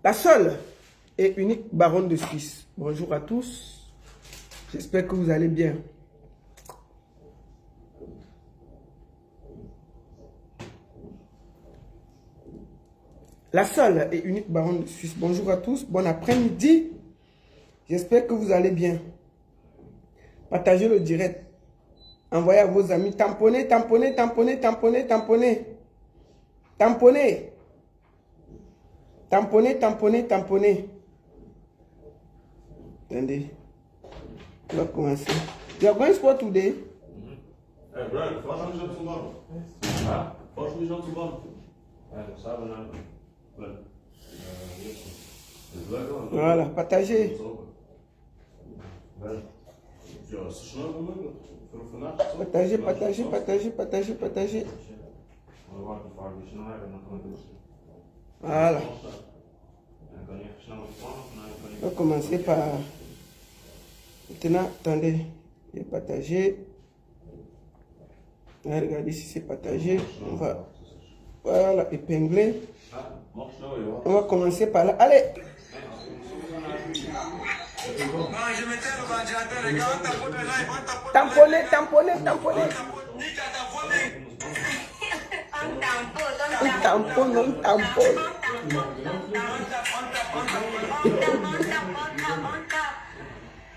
La seule et unique baronne de Suisse. Bonjour à tous. J'espère que vous allez bien. La seule et unique baronne de Suisse. Bonjour à tous. Bon après-midi. J'espère que vous allez bien. Partagez le direct. Envoyez à vos amis. Tamponnez, tamponnez, tamponnez, tamponnez, tamponnez. Tamponnez. Tamponnez, tamponnez, tamponnez. Attendez. On va commencer. You are going sport today? Hey Brad, force mich schon zu machen. Ah? Force mich schon zu machen. Ja, das haben wir nicht. Wenn. Das wird auch. Voilà, partagez. Wenn. Ja, das ist schnell möglich. 5 Uhr nachts. Partagez, partagez, partagez, partagez, partagez. Wir warten, fahren wir schneller, dann können wir durch. Voilà. Dann kann ich schnell fahren, dann kann ich. On va commencer par... Maintenant, attendez. Je vais partager. Regardez si c'est partagé. On va... Voilà, épingler. Ah, mach schnell, ja. On va commencer par là. Allez! Tamponnez, tamponnez, tamponnez. On tamponne, on tamponne.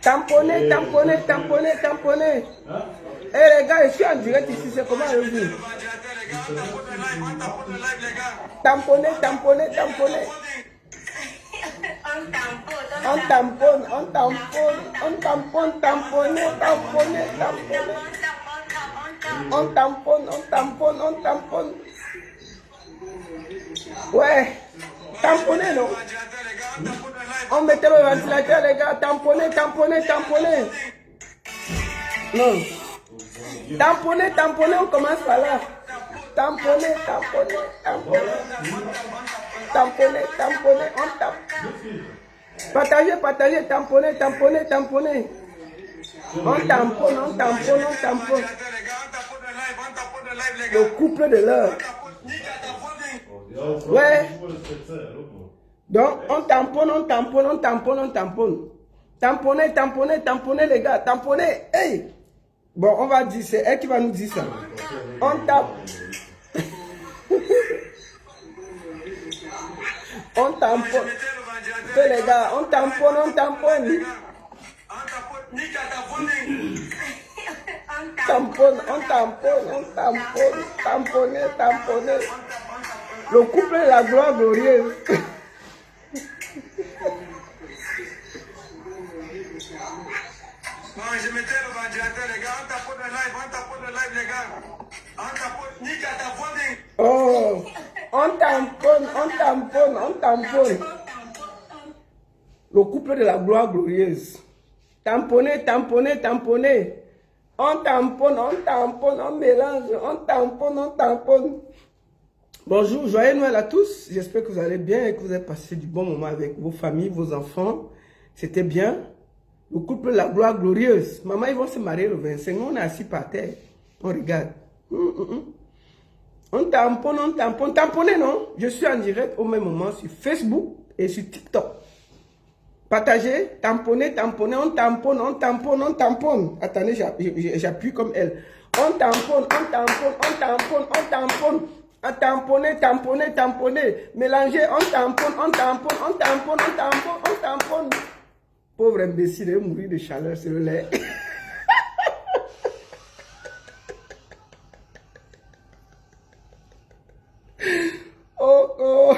Tamponnez, tamponnez, tamponnez, tamponnez. Eh les gars, je suis en direct ici, c'est comment le vivre? Tamponnez, tamponnez, tamponnez. On tamponne, on tamponne, on tamponne, tamponnez, tamponnez, tamponnez. On tamponne, on tamponne, on tamponne. Ouais, tamponnez, non? On mettait le ventilateur, les gars, tamponnez, tamponnez, tamponnez. Non. Tamponnez, tamponnez, on commence par là. Tamponnez, tamponnez, tamponnez. Tamponnez, tamponnez, on tape. Partagez, partagez, tamponnez, tamponnez, tamponnez. On tamponne, on tamponne, on tamponne. Le couple de l'heure. Ouais. Donc, on tamponne, on tamponne, on tamponne, on tamponne. Tamponnez, tamponnez, tamponnez, les gars, tamponnez. Hey! Bon, on va dire, c'est elle qui va nous dire ça. On tape. On tamponne. Les gars, on tamponne, on tamponne. Tamponne, on tamponne, on tamponne. Tamponnez, tamponnez. Le couple de la gloire glorieuse. Je mettais le ventilateur, les gars. On tapote le live, les gars. On tapote, nique à ta voix. Oh, on tamponne, on tamponne, on tamponne. Le couple de la gloire glorieuse. Tamponnez, tamponnez, tamponnez. On tamponne, on tamponne, on mélange, on tamponne, on tamponne. Bonjour, joyeux Noël à tous. J'espère que vous allez bien et que vous avez passé du bon moment avec vos familles, vos enfants. C'était bien. Le couple de la gloire glorieuse. Maman, ils vont se marier le 25. On est assis par terre. On regarde. On tamponne, on tamponne. Tamponnez, non? Je suis en direct au même moment sur Facebook et sur TikTok. Partagez, tamponnez, tamponnez. On tamponne, on tamponne, on tamponne. Attendez, j'appuie comme elle. On tamponne, on tamponne, on tamponne, on tamponne. On tamponner, tamponner, tamponner. Mélangez, on tamponne, on tamponne, on tamponne, on tamponne, on tamponne. Pauvre imbécile, il va mourir de chaleur sur le lait. Oh, oh.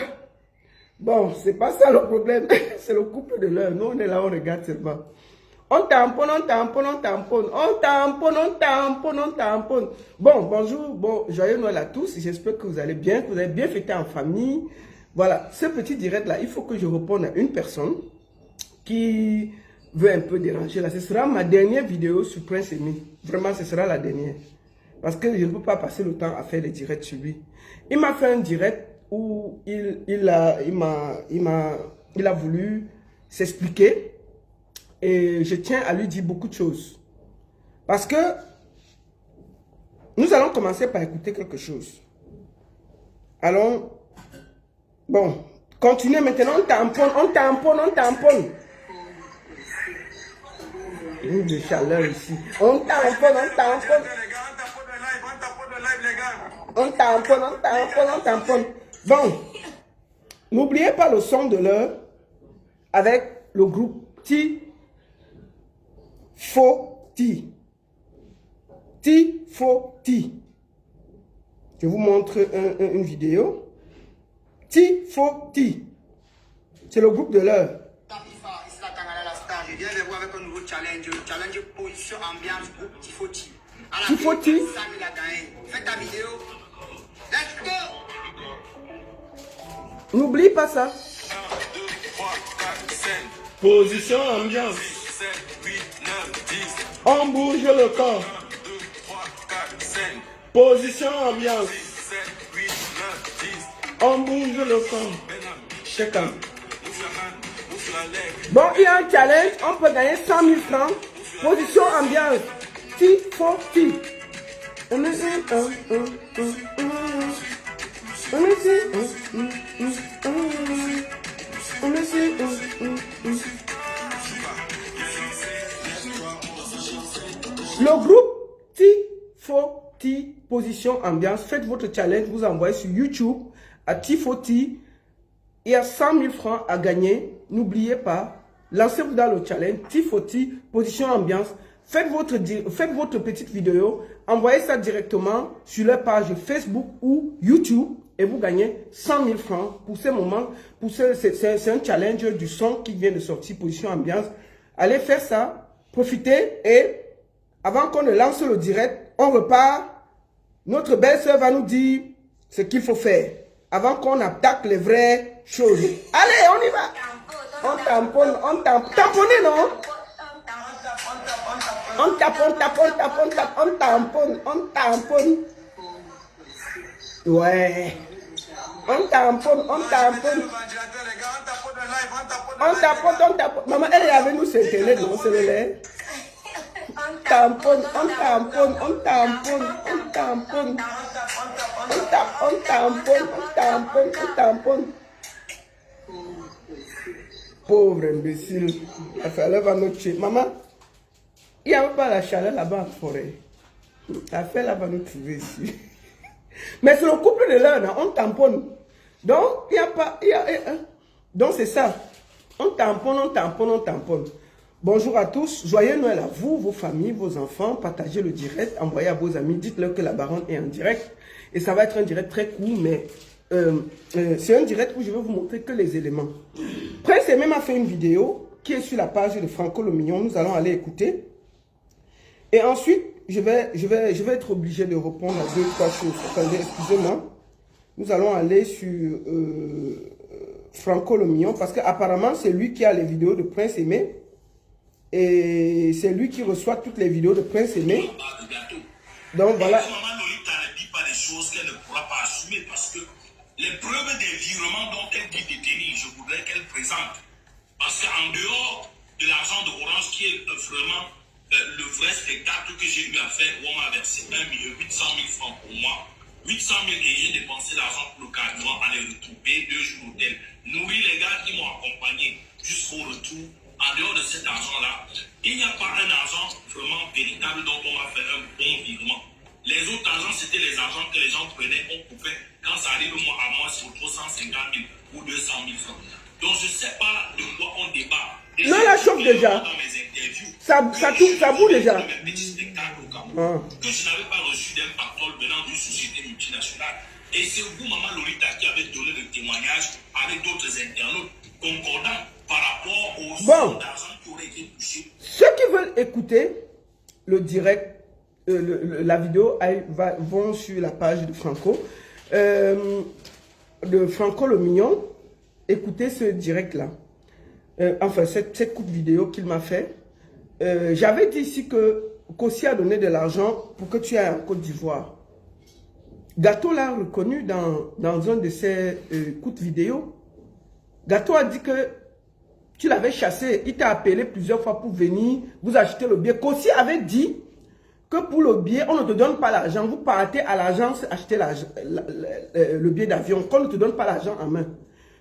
Bon, c'est pas ça le problème. C'est le couple de l'heure. Nous, on est là, on regarde seulement. On tamponne, on tamponne, on tamponne. On tamponne, on tamponne, on tamponne. Bon, bonjour, bon, joyeux Noël à tous. J'espère que vous allez bien, que vous avez bien fêté en famille. Voilà, ce petit direct-là, il faut que je réponde à une personne qui veut un peu déranger. Là, ce sera ma dernière vidéo sur Prince Emile. Vraiment, ce sera la dernière. Parce que je ne peux pas passer le temps à faire des directs sur lui. Il m'a fait un direct où il a voulu s'expliquer. Et je tiens à lui dire beaucoup de choses. Parce que nous allons commencer par écouter quelque chose. Allons, bon, Continuez maintenant, on tamponne, on tamponne, on tamponne. Une de chaleur ici. On tamponne, on tamponne. On tamponne, on tamponne, on tamponne. Bon, n'oubliez pas le son de l'heure avec le groupe Tifoti. Tifoti. Je vous montre une vidéo. Tifoti. C'est le groupe de l'heure. Je viens de voir avec un nouveau challenge. Le challenge position ambiance groupe Tifoti. Tifoti. Fais ta vidéo. Let's go. N'oublie pas ça. 1, 2, 3, 4, 5, Position ambiance. 7, 8, 9, 10. On bouge le corps. 2, 3, 4, 5, Position ambiance. 7, 8, 9, 10. On bouge le corps. Chacun. Move your hand, move your leg. Bon, il y a un challenge. On peut gagner 100 000 francs. Position ambiance. Tifoti. On est Le groupe Tifoti, position ambiance. Faites votre challenge, vous envoyez sur YouTube à Tifoti. Il y a 100 000 francs à gagner. N'oubliez pas, lancez-vous dans le challenge Tifoti, position ambiance. Faites votre petite vidéo, envoyez ça directement sur leur page Facebook ou YouTube et vous gagnez 100 000 francs pour ce moment. C'est un challenge du son qui vient de sortir, position ambiance. Allez faire ça, profitez et avant qu'on ne lance le direct, on repart. Notre belle-sœur va nous dire ce qu'il faut faire avant qu'on attaque les vraies choses. Allez, on y va. On tamponne, on tamponne. Tamponnez, non? On taponne, taponne, taponne, taponne, on tamponne, on tamponne. Ouais. On tamponne, on tamponne. On taponne, on taponne. Maman, elle est avec nous sur Internet, non, c'est le lait. On tamponne, on tamponne, on tamponne, on tamponne. On tamponne, on tamponne, on tamponne. Pauvre imbécile. La chaleur va nous tuer. Maman, il n'y a pas la chaleur là-bas en forêt. La chaleur là va nous trouver ici. Mais c'est le couple de l'heure, on tamponne. Donc, il n'y a pas... Donc, c'est ça. On tamponne, on tamponne, on tamponne. Bonjour à tous. Joyeux Noël à vous, vos familles, vos enfants. Partagez le direct, envoyez à vos amis. Dites-leur que la baronne est en direct. Et ça va être un direct très court, mais c'est un direct où je vais vous montrer que les éléments. Prince Aimé m'a fait une vidéo qui est sur la page de Franco le Mignon. Nous allons aller écouter. Et ensuite, je vais être obligé de répondre à 2-3 choses. Attendez, excusez-moi. Nous allons aller sur Franco le Mignon parce qu'apparemment, c'est lui qui a les vidéos de Prince Aimé. Et c'est lui qui reçoit toutes les vidéos de Prince Aimé. Donc voilà. Maman Lolita ne dit pas des choses qu'elle ne pourra pas assumer parce que les preuves des virements dont elle dit détenir, je voudrais qu'elle présente. Parce qu'en dehors de l'argent de Orange qui est vraiment le vrai spectacle que j'ai eu à faire, où on m'a versé 800 000 francs pour moi, 800 000 et j'ai dépensé l'argent pour le carburant, aller-retour, payer 2 jours d'hôtel, nourrir les gars qui m'ont accompagné jusqu'au retour. En dehors de cet argent-là, il n'y a pas un argent vraiment véritable dont on m'a fait un bon virement. Les autres argents, c'était les argents que les gens prenaient, on coupait. Quand ça arrive mois à mois, c'est autour de 150 000 ou 200 000 francs. Donc je ne sais pas de quoi on débat. Et non, la chauffe déjà. Dans mes interviews, Ça boue déjà. mes petits spectacles au Cameroun, que je n'avais pas reçu d'un patron venant d'une société multinationale. Et c'est vous, Maman Lolita, qui avez donné le témoignage avec d'autres internautes concordants par rapport aux sommes d'argent qui auraient été touchées. Ceux qui veulent écouter le direct, la vidéo, vont sur la page de Franco le Mignon. Écoutez ce direct-là. Enfin, cette courte vidéo qu'il m'a fait. J'avais dit ici que Kossi a donné de l'argent pour que tu ailles en Côte d'Ivoire. Gâteau l'a reconnu dans un de ses courtes vidéos. Gâteau a dit que tu l'avais chassé. Il t'a appelé plusieurs fois pour venir vous acheter le billet. Kossi avait dit que pour le billet, on ne te donne pas l'argent. Vous partez à l'agence acheter le billet d'avion. Qu'on ne te donne pas l'argent en main.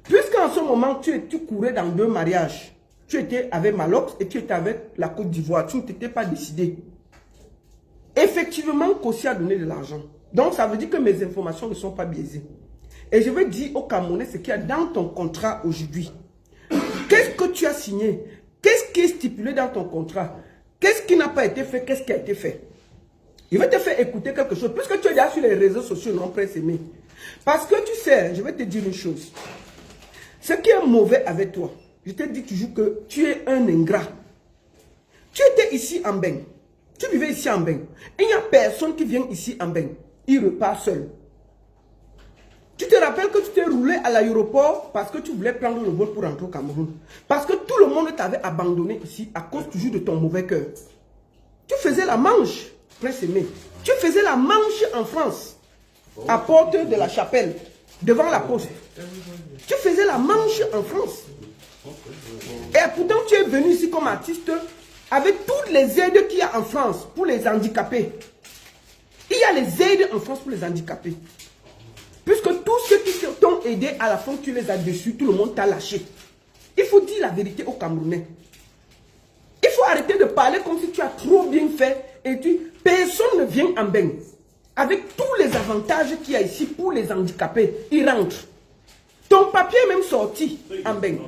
Puisqu'en ce moment, tu courais dans 2 mariages. Tu étais avec Malox et tu étais avec la Côte d'Ivoire. Tu ne t'étais pas décidé. Effectivement, Kossi a donné de l'argent. Donc, ça veut dire que mes informations ne sont pas biaisées. Et je veux dire aux Camerounais ce qu'il y a dans ton contrat aujourd'hui. Qu'est-ce que tu as signé? Qu'est-ce qui est stipulé dans ton contrat? Qu'est-ce qui n'a pas été fait? Qu'est-ce qui a été fait? Je vais te faire écouter quelque chose. Puisque tu es déjà sur les réseaux sociaux, non, Prince Aimé. Parce que tu sais, je vais te dire une chose. Ce qui est mauvais avec toi, je te dis toujours que tu es un ingrat. Tu étais ici en Beng. Tu vivais ici en Beng. Il n'y a personne qui vient ici en Beng. Il repart seul. Tu te rappelles que tu t'es roulé à l'aéroport parce que tu voulais prendre le vol pour rentrer au Cameroun. Parce que tout le monde t'avait abandonné ici à cause toujours de ton mauvais cœur. Tu faisais la manche, Prince Aimé. Tu faisais la manche en France, à Porte de la Chapelle, devant la poste. Tu faisais la manche en France. Et pourtant, tu es venu ici comme artiste avec toutes les aides qu'il y a en France pour les handicapés. Il y a les aides en France pour les handicapés. Puisque tous ceux qui t'ont aidé, à la fin, tu les as déçus, tout le monde t'a lâché. Il faut dire la vérité aux Camerounais. Il faut arrêter de parler comme si tu as trop bien fait et personne ne vient en Beng. Avec tous les avantages qu'il y a ici pour les handicapés, ils rentrent. Ton papier est même sorti en Beng.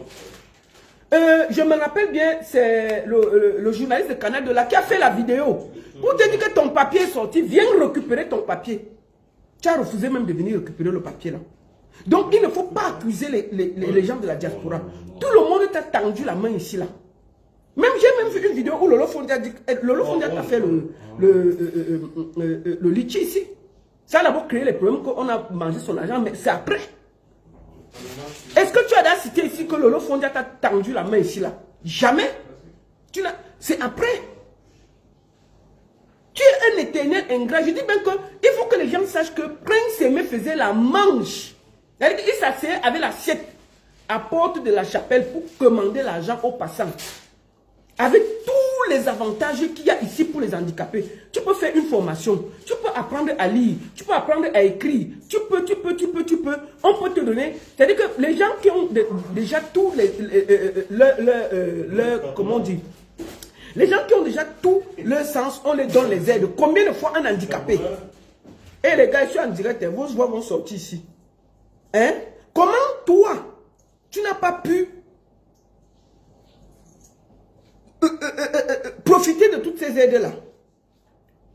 Je me rappelle bien, c'est le journaliste de Canal de là qui a fait la vidéo. Pour te dire que ton papier est sorti, viens récupérer ton papier. Tu as refusé même de venir récupérer le papier là. Donc il ne faut pas accuser les gens de la diaspora. Tout le monde t'a tendu la main ici là. Même j'ai même vu une vidéo où Lolo Fondia t'a fait le litchi ici. Ça a d'abord créé les problèmes qu'on a mangé son argent, mais c'est après. Est-ce que tu as cité ici que Lolo Fondia t'a tendu la main ici là? Jamais. C'est après. Tu es un éternel ingrat. Je dis bien qu'il faut que les gens sachent que Prince Aimé faisait la manche. Il s'asseyait avec l'assiette à Porte de la Chapelle pour commander l'argent aux passants. Avec tous les avantages qu'il y a ici pour les handicapés. Tu peux faire une formation. Tu peux apprendre à lire. Tu peux apprendre à écrire. Tu peux. On peut te donner. C'est-à-dire que les gens qui ont déjà tous comment on dit? Les gens qui ont déjà tout leur sens, on les donne les aides. Combien de fois un handicapé? Et les gars, je suis en direct, vos voix vont sortir ici. Hein? Comment toi, tu n'as pas pu profiter de toutes ces aides-là?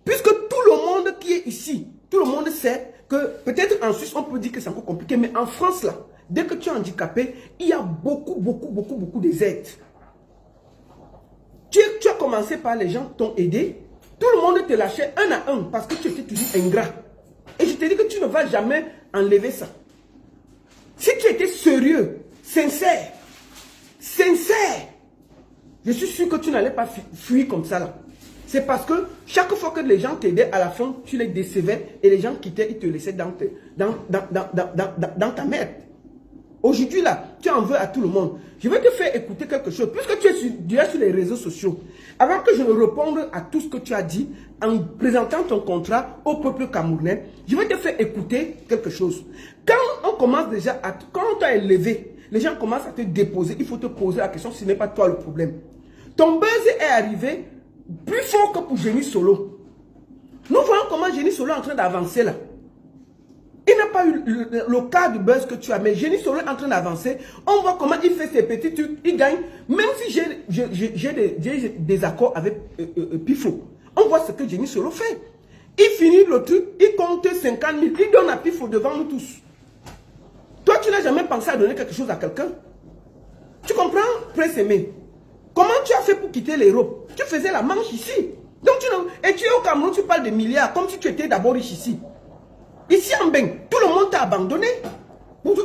Puisque tout le monde qui est ici, tout le monde sait que peut-être en Suisse, on peut dire que c'est encore compliqué, mais en France, là, dès que tu es handicapé, il y a beaucoup des aides. Tu as commencé par les gens qui t'ont aidé. Tout le monde te lâchait un à un parce que tu étais toujours ingrat. Et je te dis que tu ne vas jamais enlever ça. Si tu étais sérieux, sincère, je suis sûr que tu n'allais pas fuir comme ça là. C'est parce que chaque fois que les gens t'aidaient, à la fin, tu les décevais et les gens quittaient, ils te laissaient dans ta merde. Aujourd'hui là, tu en veux à tout le monde. Je vais te faire écouter quelque chose. Puisque tu es déjà sur les réseaux sociaux, avant que je ne réponde à tout ce que tu as dit, en présentant ton contrat au peuple camerounais, je vais te faire écouter quelque chose. Quand on commence déjà quand on t'a élevé, les gens commencent à te déposer, il faut te poser la question si ce n'est pas toi le problème. Ton buzz est arrivé plus fort que pour Génie Solo. Nous voyons comment Génie Solo est en train d'avancer là. Il n'a pas eu le cas de buzz que tu as, mais Génie Solo est en train d'avancer. On voit comment il fait ses petits trucs, il gagne. Même si j'ai des accords avec Pifo, on voit ce que Génie Solo fait. Il finit le truc, il compte 50 000, il donne à Pifo devant nous tous. Toi, tu n'as jamais pensé à donner quelque chose à quelqu'un? Tu comprends, Prince Aimé? Comment tu as fait pour quitter l'Europe? Tu faisais la manche ici. Donc et tu es au Cameroun, tu parles de milliards, comme si tu étais d'abord riche ici. Ici en Beng, tout le monde t'a abandonné.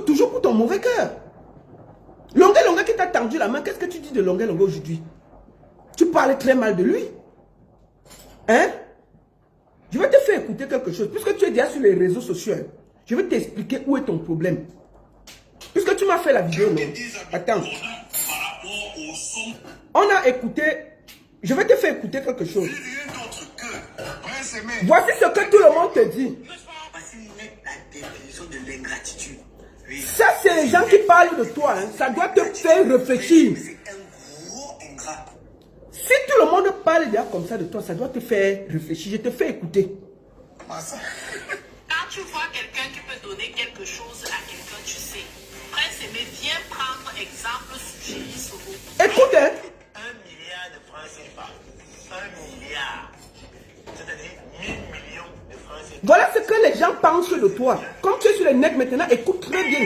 Toujours pour ton mauvais cœur. Longuet qui t'a tendu la main, qu'est-ce que tu dis de Longuet aujourd'hui? Tu parles très mal de lui. Hein? Je vais te faire écouter quelque chose. Puisque tu es déjà sur les réseaux sociaux, je vais t'expliquer où est ton problème. Puisque tu m'as fait la vidéo, non? Attends. On a écouté. Je vais te faire écouter quelque chose. Voici ce que tout le monde te dit. Voici la définition de l'ingratitude. Ça, c'est les gens qui parlent de toi, hein, ça doit te faire réfléchir. C'est un gros ingrat. Si tout le monde parle déjà comme ça de toi, ça doit te faire réfléchir. Je te fais écouter. Comment ça? Quand tu vois quelqu'un qui peut donner quelque chose à quelqu'un, tu sais. Prince Aimé, viens prendre exemple sur Génie Solo. Écoute, hein. 1 milliard de francs CFA. 1 milliard. C'est-à-dire 1000 millions de francs CFA. Voilà ce que les gens pensent de toi. Comme tu es sur le net maintenant, écoute très bien. 1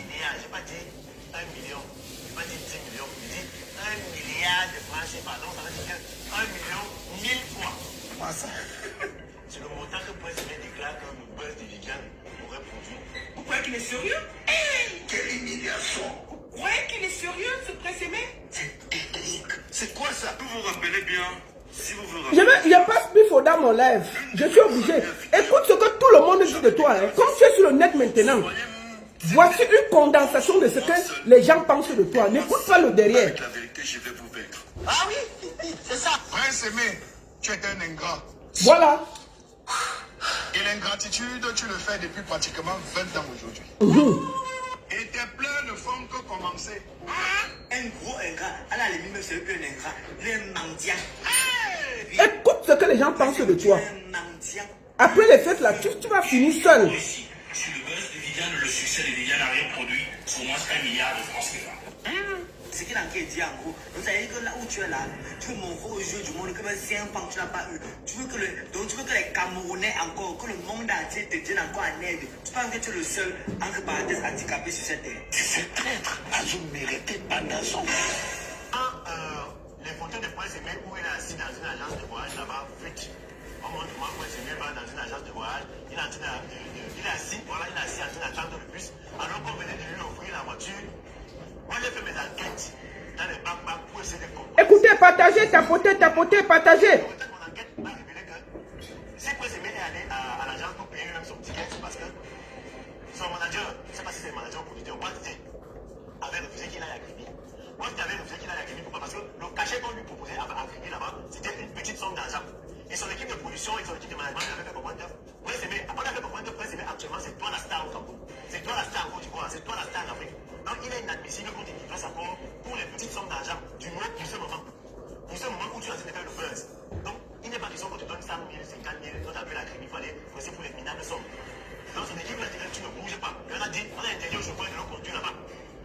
milliard, j'ai pas dit 1 million, j'ai pas dit 10 millions, j'ai dit 1 milliard de francs CFA. Donc ça veut dire que 1 million, 1000 fois. Comment ça? C'est le montant que Prince Aimé déclare que le buzz de Viviane aurait produit. Vous croyez qu'il est sérieux? Quelle humiliation! Vous croyez qu'il est sérieux, ce Prince Aimé? C'est technique. C'est quoi ça? Vous vous rappelez bien, si vous vous Je n'ai pas Spiffo dans mon live. Je suis obligé. Écoute ce que tout le monde dit de toi. Hein. Comme tu es sur le net maintenant, voici une condensation de ce que les gens pensent de toi. N'écoute pas le derrière. Avec la vérité, je vais vous vaincre. Ah oui, c'est ça. Prince Aimé, tu es un ingrat. Voilà. Et l'ingratitude, tu le fais depuis pratiquement 20 ans aujourd'hui. Et tes pleurs ne font que commencer. Un gros ingrat. À la limite, c'est plus un ingrat. Il est un mendiant. Écoute ce que les gens pensent de toi. Un mendiant. Après les fêtes là, tu vas finir seul. Si le buzz de Viviane, le succès de Viviane n'a rien produit, c'est au moins 1 milliard de francs CFA. Ce qu'il a dit en gros, vous savez que là où tu es là, tu veux montrer aux yeux du monde que même 5 ans tu n'as pas eu. Tu veux que les Camerounais encore, que le monde entier te tienne encore en aide. Tu penses que tu es le seul, entre parenthèses, handicapé sur cette terre. C'est traître. Azou méritait pendant son les photos de Prince Aimé où il est assis dans une agence de voyage là-bas, fuite. On montre comment Prince Aimé va dans une agence de voyage. Il est assis, voilà, il est assis en train d'attendre le bus. Alors qu'on venait de lui offrir la voiture. Moi, j'ai fait mes enquêtes dans les bacs pour essayer de comprendre. Écoutez, partagez, tapotez, partagez. Mon enquête m'a révélé que si Prince Aimé est allé à l'agence pour payer lui-même son ticket, c'est parce que son manager, je ne sais pas si c'est le manager ou le producteur, avait refusé qu'il aille à Grigny. Wasti avait refusé qu'il aille à Grigny. Pourquoi? Parce que le cachet qu'on lui proposait à Grigny là-bas, c'était une petite somme d'argent. Et son équipe de production et son équipe de management lui avaient fait comprendre que Prince Aimé, on a fait comprendre que Prince Aimé actuellement, c'est toi la star au Cameroun. C'est toi la star en Côte d'Ivoire, c'est toi la star en Afrique. Donc il est inadmissible qu'on te livre sa compte pour les petites sommes d'argent, du moins pour ce moment. Pour ce moment où tu es en train de faire le buzz. Donc il n'est pas question qu'on te donne 100 000, 50 000, on t'appelle à Grigny, il fallait aussi pour les minables sommes. Donc son équipe a dit que tu ne bouges pas. Il a dit, on a interdit au chauffeur de le conduire là-bas.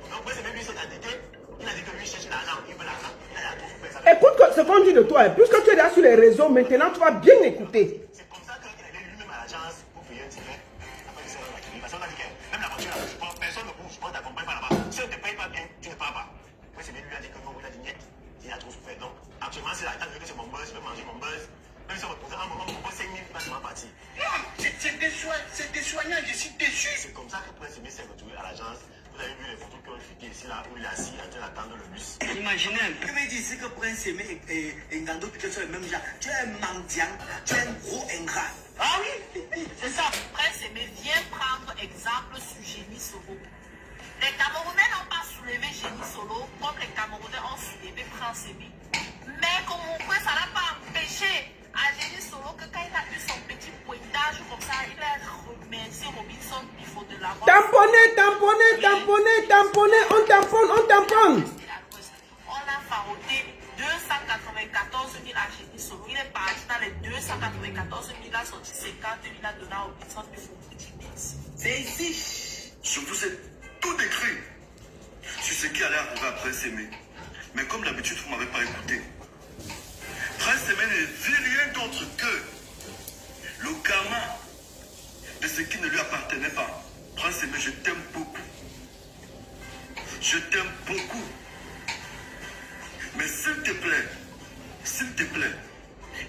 Donc Prince Aimé lui s'est entêté. Il a dit que lui cherche l'argent, il veut l'argent. Il a tout fait ça. Écoute ce qu'on dit de toi. Hein. Puisque tu es là sur les réseaux, maintenant tu vas bien écouter. C'est comme ça qu'il allait lui-même à l'agence pour payer un ticket. Après, il s'est rendu à Grigny. Parce qu'on a dit que même la voiture, personne ne bouge, on ne t'accompagne pas là-bas. Si on ne te paye pas bien, tu ne pars pas. Prince Aimé lui a dit que non, il a dit niet. Il a trop souffert. Donc, actuellement, c'est la table que c'est mon buzz, je peux manger mon buzz. Même si on me pose un moment, on me pose 5 000, il va seulement partir. C'est désoignant, je suis déçu. C'est comme ça que Prince Aimé s'est retrouvé à l'agence. Vous avez vu les photos qui ont fuité ici, là, où il est assis en train d'attendre le bus. Imaginez un peu. Je veux dire ici que Prince Aimé et Ngando Piquet sont le même genre. Tu es un mendiant, tu es un gros ingrat. Ah oui, c'est ça. Prince Aimé, viens prendre exemple sur Génie Solo. Les Camerounais n'ont pas soulevé Génie Solo comme les Camerounais ont soulevé Prince Aimé. Mais comme on peut, ça n'a pas empêché à Génie Solo que quand il a eu son petit pointage comme ça, il a remercié Robinson Bifo de l'avoir. Tamponnez, on tamponne. On a faroté 294 000 à Génie Solo. Il est parti dans les 294 000, il a sorti 50 000, il a donné à Robinson Bifo. C'est ici. Je vous ai tout décrit sur ce qui allait arriver à Prince Aimé. Mais comme d'habitude, vous ne m'avez pas écouté. Prince Aimé ne vit rien d'autre que le karma de ce qui ne lui appartenait pas. Prince Aimé, je t'aime beaucoup. Je t'aime beaucoup. Mais s'il te plaît,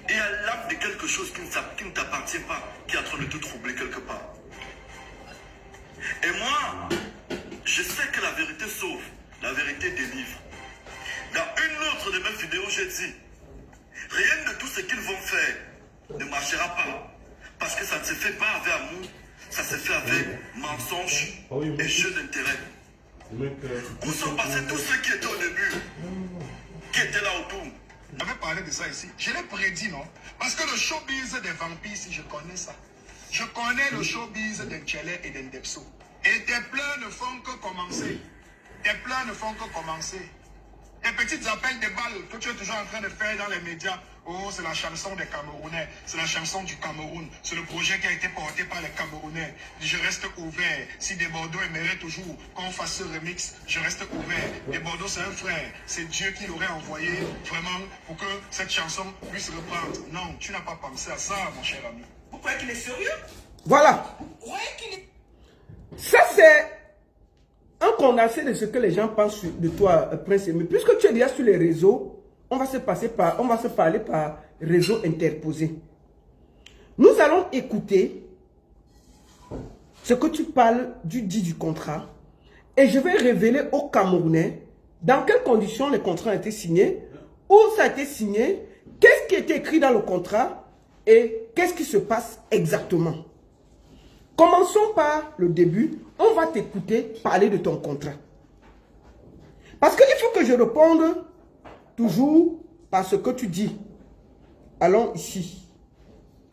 il y a l'âme de quelque chose qui ne t'appartient pas, qui est en train de te troubler quelque part. Et moi, je sais que la vérité sauve, la vérité délivre. Dans une autre de mes vidéos, j'ai dit, rien de tout ce qu'ils vont faire ne marchera pas. Parce que ça ne se fait pas avec amour, ça se fait avec mensonge et jeu d'intérêt. Où sont passés tous ceux qui étaient au début, qui étaient là autour? On avait parlé de ça ici. Je l'ai prédit, non? Parce que le showbiz des vampires, si je connais ça. Je connais le showbiz d'Enchele et d'Endepso. Et tes pleurs ne font que commencer. Tes pleurs ne font que commencer. Tes petites appels de balles que tu es toujours en train de faire dans les médias. Oh, c'est la chanson des Camerounais. C'est la chanson du Cameroun. C'est le projet qui a été porté par les Camerounais. Je reste ouvert. Si des Bordeaux aimerait toujours qu'on fasse ce remix, je reste ouvert. Des Bordeaux, c'est un frère. C'est Dieu qui l'aurait envoyé vraiment pour que cette chanson puisse reprendre. Non, tu n'as pas pensé à ça, mon cher ami. Vous croyez qu'il est sérieux? Voilà. Vous croyez qu'il est... Ça, c'est un condensé de ce que les gens pensent de toi, Prince Aimé. Puisque tu es déjà sur les réseaux, on va se parler par réseau interposé. Nous allons écouter ce que tu parles du contrat et je vais révéler aux Camerounais dans quelles conditions les contrats ont été signés, où ça a été signé, qu'est-ce qui est écrit dans le contrat et qu'est-ce qui se passe exactement. Commençons par le début. On va t'écouter parler de ton contrat. Parce qu'il faut que je réponde toujours par ce que tu dis. Allons ici.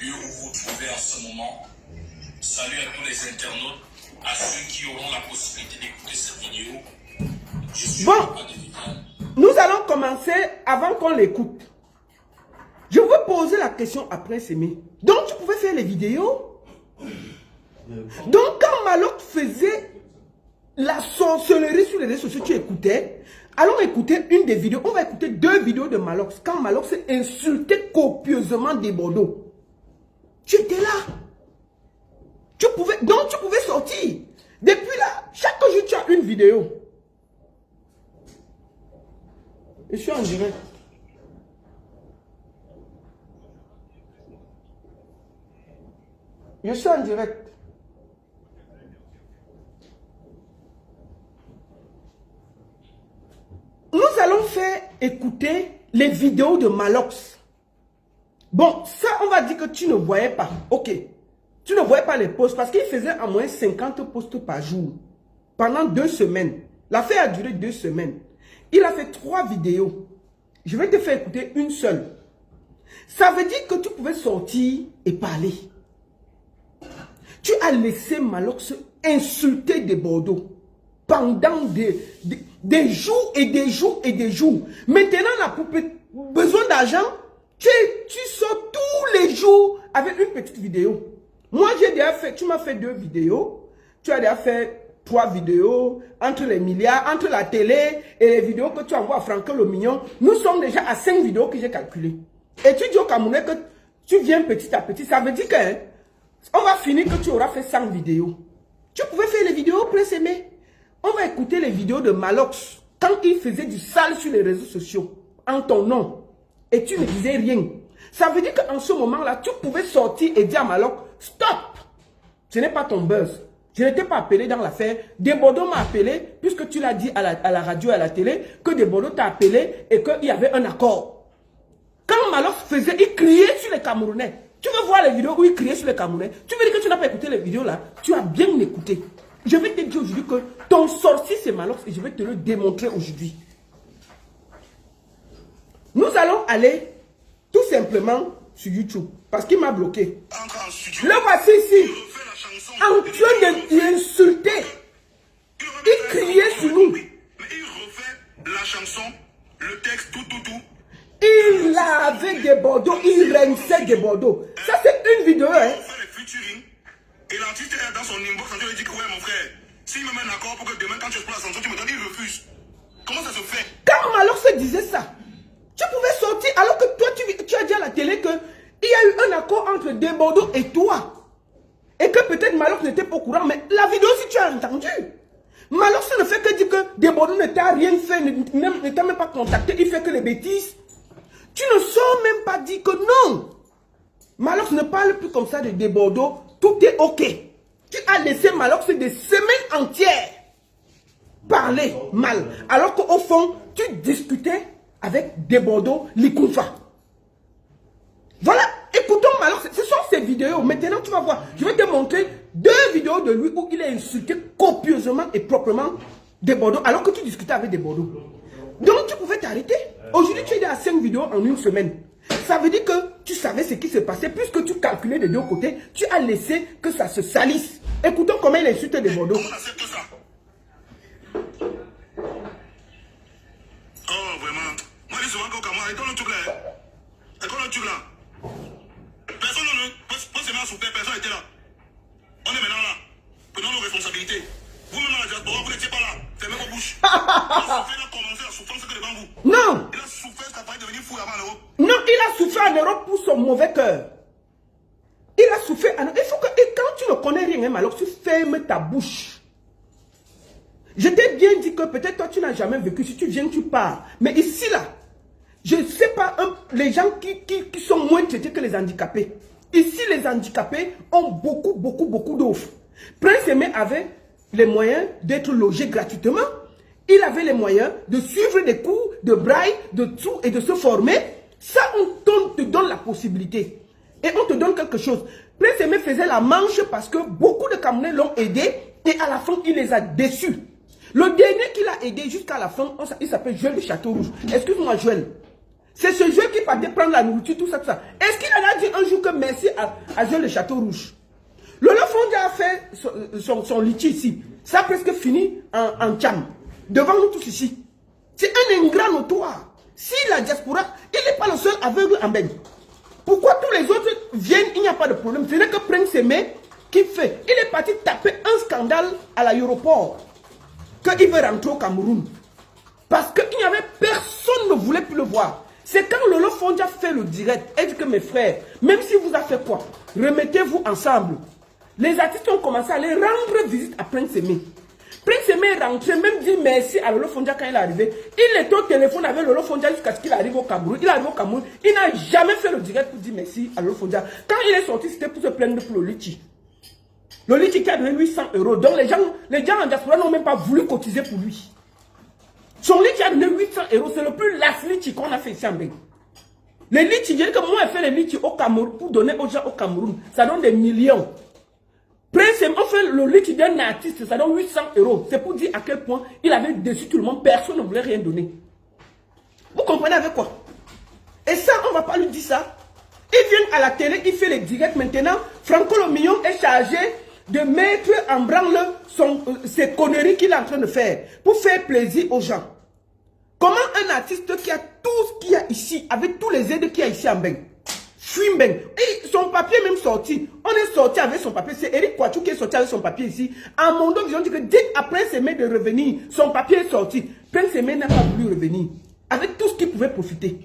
Lieu où vous trouvez en ce moment. Salut à tous les internautes, à ceux qui auront la possibilité d'écouter cette vidéo. Je suis Bon, Papa de Viviane. nous allons commencer avant qu'on l'écoute. Je veux poser la question à Prince Aimé. Donc, tu pouvais faire les vidéos? Donc, quand Maloc faisait la sorcellerie sur les réseaux sociaux, tu écoutais. Allons écouter une des vidéos. On va écouter 2 vidéos de Maloc. Quand Maloc s'est insulté copieusement des Bordeaux. Tu étais là. Donc, tu pouvais sortir. Depuis là, chaque jour, tu as une vidéo. Je suis en direct. Je suis en direct. Nous allons faire écouter les vidéos de Malox. Bon, ça, on va dire que tu ne voyais pas. Ok. Tu ne voyais pas les posts parce qu'il faisait en moins 50 posts par jour. Pendant 2 semaines. L'affaire a duré 2 semaines. Il a fait 3 vidéos. Je vais te faire écouter une seule. Ça veut dire que tu pouvais sortir et parler. Tu as laissé Malox insulter des Bordeaux pendant des jours et des jours et des jours. Maintenant, la poupée, besoin d'argent, tu sors tous les jours avec une petite vidéo. Moi, j'ai déjà fait, tu m'as fait 2 vidéos, tu as déjà fait 3 vidéos, entre les milliards, entre la télé et les vidéos que tu envoies à Franck le Mignon. Nous sommes déjà à 5 vidéos que j'ai calculées. Et tu dis au Camerounais que tu viens petit à petit, ça veut dire que on va finir que tu auras fait 100 vidéos. Tu pouvais faire les vidéos, Prince Aimé. On va écouter les vidéos de Malox quand il faisait du sale sur les réseaux sociaux en ton nom. Et tu ne disais rien. Ça veut dire qu'en ce moment-là, tu pouvais sortir et dire à Malox, stop. Ce n'est pas ton buzz. Je n'étais pas appelé dans l'affaire. Des Bordeaux m'a appelé, puisque tu l'as dit à la radio et à la télé, que Des Bordeaux t'a appelé et qu'il y avait un accord. Quand Malox faisait, il criait sur les Camerounais. Tu veux voir les vidéos où il criait sur les Camerounais? Tu veux dire que tu n'as pas écouté les vidéos là? Tu as bien écouté. Je vais te dire aujourd'hui que ton sorcier c'est Malox et je vais te le démontrer aujourd'hui. Nous allons aller tout simplement sur YouTube parce qu'il m'a bloqué. Le voici ici. En train de l'insulter. Il criait sur nous. Mais il refait la chanson, le texte, tout. Il avait des Bordeaux, il rinçait des Bordeaux. Ça c'est une vidéo, hein. Et l'artiste est dans son inbox, il dit que ouais mon frère, s'il me met un accord pour que demain quand tu exploites la chanson, tu me donnes, il refuse. Comment ça se fait? Quand Malox se disait ça, tu pouvais sortir alors que toi tu as dit à la télé que il y a eu un accord entre Des Bordeaux et toi. Et que peut-être Malox n'était pas au courant, mais la vidéo si tu as entendu. Malox ne fait que dire que Des Bordeaux ne t'a rien fait, ne t'a même pas contacté, il fait que les bêtises. Tu ne sors même pas dit que non. Malox ne parle plus comme ça de Des Bordeaux. Tout est ok. Tu as laissé Malox des semaines entières parler mal. Alors qu'au fond, tu discutais avec Des Bordeaux, Likoufa. Voilà, écoutons Malox. Ce sont ces vidéos. Maintenant, tu vas voir. Je vais te montrer 2 vidéos de lui où il a insulté copieusement et proprement Des Bordeaux alors que tu discutais avec Des Bordeaux. Donc, tu pouvais t'arrêter. Aujourd'hui, tu es à 5 vidéos en une semaine. Ça veut dire que tu savais ce qui se passait. Puisque tu calculais des deux côtés, tu as laissé que ça se salisse. Écoutons comment il insulte des Bordeaux. Comment on accepte ça? Oh, vraiment. Moi, je dis souvent qu'au Cameroun, écoute le truc là. Écoute le truc là. Personne ne peut se mettre sous terre, personne n'était là. On est maintenant là. Prenons nos responsabilités. Vous-même dans la diaspora, vous n'étiez pas là. Fermez vos bouches. La souffrance a commencé, la souffrance que devant vous. Non. Il a souffert jusqu'à failli devenir fou avant l'Europe. Non, il a souffert en Europe pour son mauvais cœur. Il a souffert en Europe. Il faut que, et quand tu ne connais rien, alors tu fermes ta bouche. Je t'ai bien dit que peut-être toi tu n'as jamais vécu. Si tu viens, tu pars. Mais ici là, je ne sais pas, les gens qui sont moins traités que les handicapés. Ici, les handicapés ont beaucoup d'offres. Prince Aimé avait les moyens d'être logé gratuitement. Il avait les moyens de suivre des cours de braille, de tout et de se former. Ça, on te donne la possibilité. Et on te donne quelque chose. Prince Aimé faisait la manche parce que beaucoup de Camerounais l'ont aidé et à la fin, il les a déçus. Le dernier qu'il a aidé jusqu'à la fin, il s'appelle Joël de Château-Rouge. Excuse-moi, Joël. C'est ce Joël qui partait prendre la nourriture, tout ça, tout ça. Est-ce qu'il en a dit un jour que merci à Joël de Château-Rouge? Lolo Fondia a fait son litchi ici. Ça a presque fini en tcham. Devant nous tous ici. C'est un ingrat notoire. Si la diaspora, il n'est pas le seul aveugle en baigne. Pourquoi tous les autres viennent, il n'y a pas de problème. Ce n'est que Prince Aimé qui fait. Il est parti taper un scandale à l'aéroport. Qu'il veut rentrer au Cameroun. Parce qu'il n'y avait personne ne voulait plus le voir. C'est quand Lolo Fondia fait le direct. Elle dit que mes frères, même si vous avez fait quoi, remettez-vous ensemble. Les artistes ont commencé à aller rendre visite à Prince Aimé. Prince Aimé est rentré, même dit merci à Lolo Fondia quand il est arrivé. Il était au téléphone avec Lolo Fondia jusqu'à ce qu'il arrive au Cameroun. Il arrive au Cameroun, il n'a jamais fait le direct pour dire merci à Lolo Fondia. Quand il est sorti, c'était pour se plaindre pour le litchi. Le litchi qui a donné 800 €. Donc les gens en diaspora n'ont même pas voulu cotiser pour lui. Son litchi a donné 800 €. C'est le plus last litchi qu'on a fait ici en Belgique. Les litchis, je dis que moi, j'ai fait les litchis au Cameroun pour donner aux gens au Cameroun. Ça donne des millions. Prince Aimé, on fait le litchi d'un artiste, ça donne 800 €. C'est pour dire à quel point il avait déçu tout le monde. Personne ne voulait rien donner. Vous comprenez avec quoi? Et ça, on ne va pas lui dire ça. Il vient à la télé, il fait les directs maintenant. Franco le Million est chargé de mettre en branle ces conneries qu'il est en train de faire pour faire plaisir aux gens. Comment un artiste qui a tout ce qu'il y a ici, avec tous les aides qu'il y a ici en Beng, Fuimbeng, et son papier même sorti, on est sorti avec son papier, c'est Eric Poitou qui est sorti avec son papier ici. En Mondo, ils ont dit que dès après Prince Aimé de revenir, son papier est sorti. Prince Aimé n'a pas voulu revenir, avec tout ce qu'il pouvait profiter.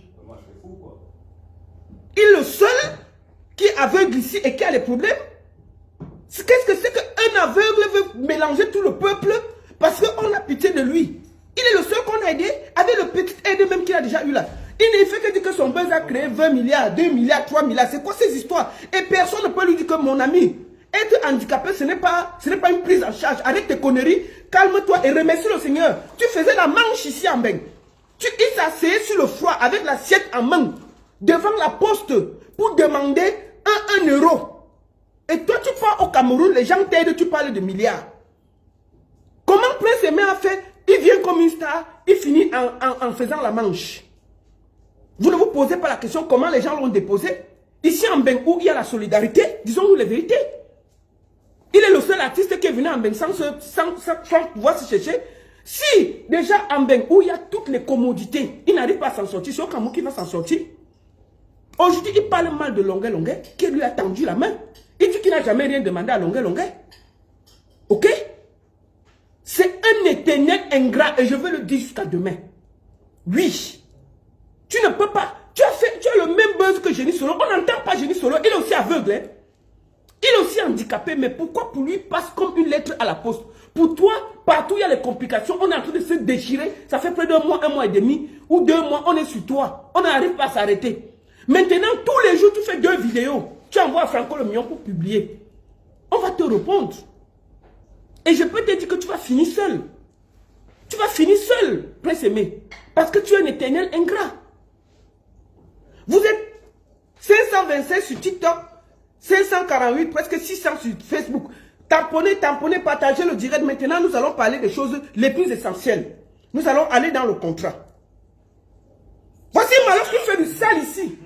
Il est le seul qui est aveugle ici et qui a les problèmes. Qu'est-ce que c'est qu'un aveugle veut mélanger tout le peuple parce qu'on a pitié de lui? Il est le seul qu'on a aidé avec le petit aide même qu'il a déjà eu là. Il ne fait que dire que son buzz a créé 20 milliards, 2 milliards, 3 milliards. C'est quoi ces histoires? Et personne ne peut lui dire que mon ami, être handicapé, ce n'est pas une prise en charge. Arrête tes conneries, calme-toi et remercie le Seigneur. Tu faisais la manche ici en Beng. Il s'asseyait sur le froid avec l'assiette en main devant la poste pour demander 1 €. Et toi, tu pars au Cameroun, les gens t'aident, tu parles de milliards. Comment Prince Aimé a fait? Il vient comme une star, il finit en faisant la manche. Vous ne vous posez pas la question comment les gens l'ont déposé? Ici en Beng, où il y a la solidarité, disons-nous les vérités. Il est le seul artiste qui est venu en Beng sans pouvoir se chercher. Si déjà en Beng, où il y a toutes les commodités, il n'arrive pas à s'en sortir, c'est au Cameroun qui va s'en sortir. Aujourd'hui, il parle mal de Longuet, qui lui a tendu la main. Il dit qu'il n'a jamais rien demandé à Longuet. Ok? C'est un éternel ingrat et je veux le dire jusqu'à demain. Oui. Tu ne peux pas. Tu as le même buzz que Génie Solo. On n'entend pas Génie Solo. Il est aussi aveugle. Hein? Il est aussi handicapé. Mais pourquoi pour lui passe comme une lettre à la poste? Pour toi, partout il y a les complications. On est en train de se déchirer. Ça fait près d'1 mois, 1 mois et demi ou 2 mois. On est sur toi. On n'arrive pas à s'arrêter. Maintenant, tous les jours, tu fais 2 vidéos. Tu envoies à Franco le Million pour publier. On va te répondre. Et je peux te dire que tu vas finir seul. Tu vas finir seul, Prince Aimé. Parce que tu es un éternel ingrat. Vous êtes 527 sur TikTok, 548, presque 600 sur Facebook. Tamponnez, partagez le direct. Maintenant, nous allons parler des choses les plus essentielles. Nous allons aller dans le contrat. Voici Malox qui fait du sale ici.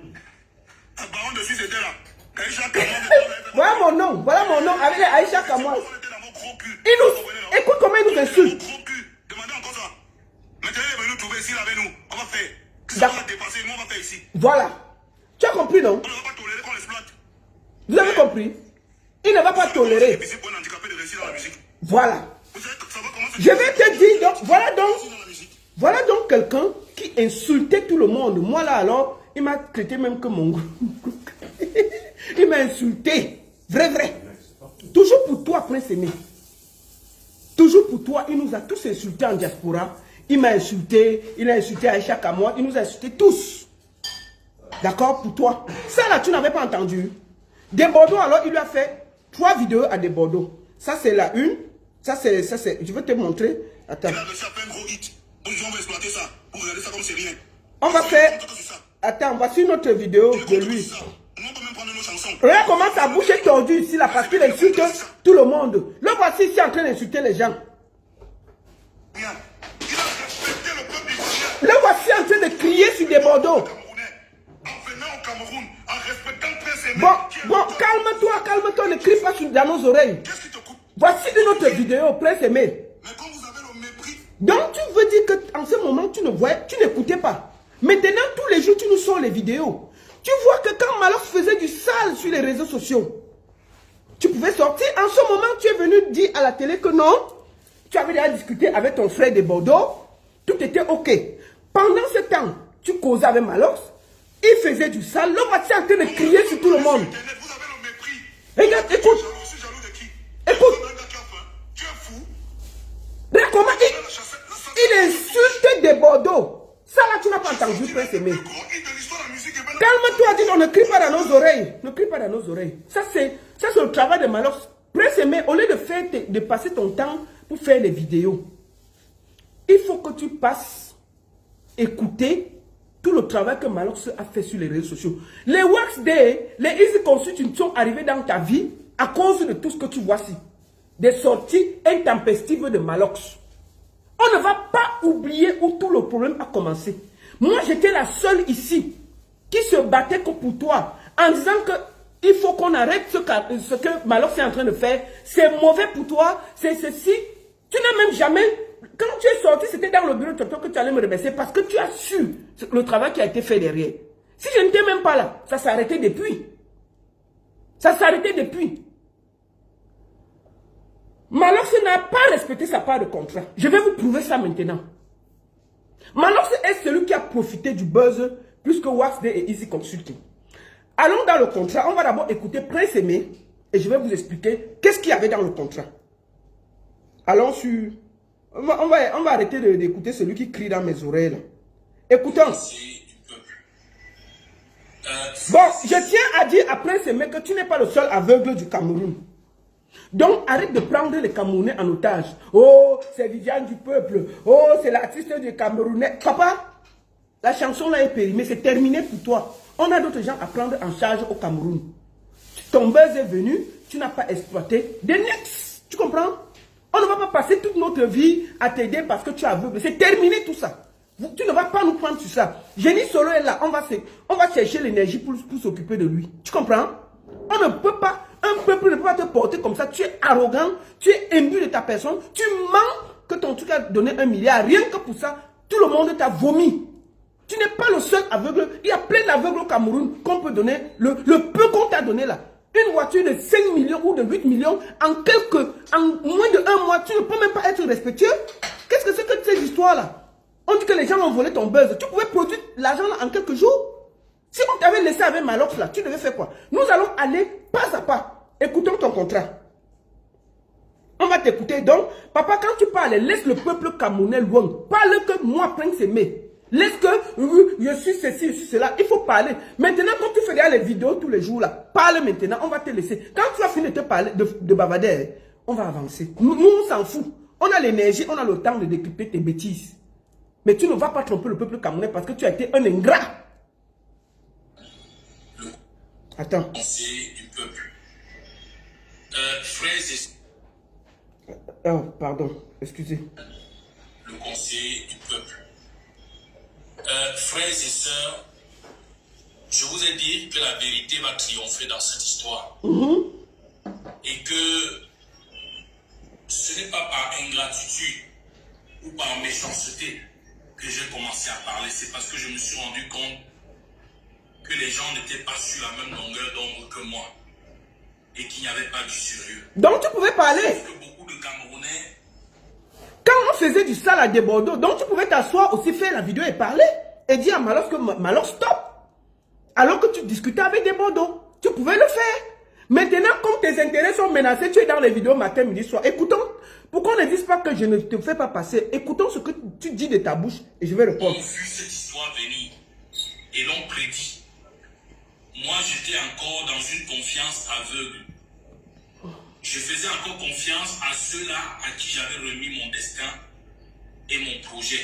suis aidé là. Aïcha Kamwa. Voilà mon nom avec Aïcha Kamwa. Il nous, écoute comment il nous insulte. Demandez encore ça. Maintenant, il est venu trouver ici avec nous. On va faire. Si D'accord. on va dépasser, nous on va faire ici. Voilà. Tu as compris, non? On ne va pas tolérer qu'on l'exploite. Vous avez compris? Il ne va pas tolérer. C'est difficile pour un handicapé de réussir dans la musique. Voilà. Vous savez savoir comment Je vais te dire, donc, dans la musique. voilà donc quelqu'un qui insultait tout le monde. Moi là alors, il m'a traité même que mon groupe. Il m'a insulté. Vrai. Toujours pour toi, Prince Aimé. Toujours pour toi, il nous a tous insultés en diaspora. Il m'a insulté, il a insulté Aïcha Kamwa, il nous a insultés tous. D'accord, pour toi. Ça là, tu n'avais pas entendu. Des Bordeaux, alors il lui a fait 3 vidéos à des Bordeaux. Ça c'est la une. Ça c'est, je vais te montrer. Attends. Il a réussi à faire un gros hit. Aujourd'hui, on va exploiter ça. Pour regarder ça comme c'est rien. On va faire. Attends, voici notre vidéo de lui. On peut même prendre nos chansons. Regarde comment sa bouche est tordue ici là parce qu'il insulte tout le monde. Le voici ici en train d'insulter les gens. Rien. Il a respecté le peuple ivoirien. Le voici en train de crier sur des Bordeaux. En venant au Cameroun, en respectant Prince Aimé. Bon, calme-toi, ne crie pas dans nos oreilles. Qu'est-ce qui te coupe? Voici une autre vidéo, Prince Aimé. Mais quand vous avez le mépris. Donc tu veux dire qu'en ce moment tu ne voyais, tu n'écoutais pas. Maintenant tous les jours tu nous sors les vidéos. Tu vois que quand Malox faisait du sale sur les réseaux sociaux, tu pouvais sortir. En ce moment tu es venu dire à la télé que non, tu avais déjà discuté avec ton frère de Bordeaux, tout était ok. Pendant ce temps, tu causais avec Malox, il faisait du sale, l'homme était en train de crier sur tout le monde. Vous avez le mépris. Regarde, écoute. Je suis jaloux de qui? Écoute. Tu es fou. Regarde comment il insulte des Bordeaux. Ça là, tu n'as pas entendu, Prince Aimé. Calme-toi, dis, on ne crie pas dans nos oreilles. Ne crie pas dans nos oreilles. Ça, c'est le travail de Malox. Prince Aimé, au lieu de passer ton temps pour faire des vidéos, il faut que tu passes écouter tout le travail que Malox a fait sur les réseaux sociaux. Les Wax Day, les Easy Consult sont arrivés dans ta vie à cause de tout ce que tu vois ici. Des sorties intempestives de Malox. On ne va pas oublier où tout le problème a commencé. Moi, j'étais la seule ici qui se battait que pour toi en disant qu'il faut qu'on arrête ce que Malox est en train de faire. C'est mauvais pour toi, c'est ceci. Tu n'as même jamais... Quand tu es sorti, c'était dans le bureau de Toto que tu allais me remercier parce que tu as su le travail qui a été fait derrière. Si je n'étais même pas là, ça s'est arrêté depuis. Ça s'est arrêté depuis. Malox n'a pas respecté sa part de contrat. Je vais vous prouver ça maintenant. Malox est celui qui a profité du buzz plus que Wax Day et Easy Consulting. Allons dans le contrat. On va d'abord écouter Prince Aimé et je vais vous expliquer qu'est-ce qu'il y avait dans le contrat. Allons sur... On va arrêter d'écouter celui qui crie dans mes oreilles. Là. Écoutons. Bon, je tiens à dire à Prince Aimé que tu n'es pas le seul aveugle du Cameroun. Donc, arrête de prendre les Camerounais en otage. Oh, c'est Viviane du peuple. Oh, c'est l'artiste du Camerounais. Papa, la chanson là est périmée. C'est terminé pour toi. On a d'autres gens à prendre en charge au Cameroun. Ton buzz est venu. Tu n'as pas exploité des nix. Tu comprends? On ne va pas passer toute notre vie à t'aider parce que tu es aveugle. C'est terminé tout ça. Tu ne vas pas nous prendre sur ça. Génie Solo est là. On va chercher l'énergie pour s'occuper de lui. Tu comprends? On ne peut pas... Un peuple ne peut pas te porter comme ça. Tu es arrogant, tu es imbu de ta personne. Tu mens que ton truc a donné 1 milliard. Rien que pour ça, tout le monde t'a vomi. Tu n'es pas le seul aveugle. Il y a plein d'aveugles au Cameroun qu'on peut donner. Le peu qu'on t'a donné là. Une voiture de 5 millions ou de 8 millions en moins de 1 mois. Tu ne peux même pas être respectueux. Qu'est-ce que c'est que ces histoires-là? On dit que les gens ont volé ton buzz. Tu pouvais produire l'argent en quelques jours. Si on t'avait laissé avec Malox là, tu devais faire quoi? Nous allons aller pas à pas. Écoutons ton contrat. On va t'écouter. Donc, papa, quand tu parles, laisse le peuple camerounais loin. Parle que moi, Prince Aimé. Laisse que je suis ceci, je suis cela. Il faut parler. Maintenant, quand tu feras les vidéos tous les jours là, parle maintenant. On va te laisser. Quand tu as fini de te parler, de bavader, on va avancer. Nous, on s'en fout. On a l'énergie, on a le temps de décrypter tes bêtises. Mais tu ne vas pas tromper le peuple camerounais parce que tu as été un ingrat. Attends. Du peuple. Frères et... Oh, pardon, excusez. Le conseiller du peuple. Frères et sœurs, Je vous ai dit que la vérité va triompher dans cette histoire. Et que ce n'est pas par ingratitude ou par méchanceté que j'ai commencé à parler. C'est parce que je me suis rendu compte que les gens n'étaient pas sur la même longueur d'onde que moi. Et qu'il n'y avait pas du sérieux. Donc tu pouvais parler. Parce que beaucoup de Camerounais... Quand on faisait du sale à des Bordeaux, donc tu pouvais t'asseoir aussi, faire la vidéo et parler. Et dire à Malos que Malos stop. Alors que tu discutais avec des Bordeaux. Tu pouvais le faire. Maintenant, comme tes intérêts sont menacés, tu es dans les vidéos matin, midi, soir. Écoutons. Pourquoi on ne dise pas que je ne te fais pas passer? Écoutons ce que tu dis de ta bouche et je vais répondre. On a vu cette histoire venir et l'ont prédit. Moi, j'étais encore dans une confiance aveugle. Je faisais encore confiance à ceux-là à qui j'avais remis mon destin et mon projet.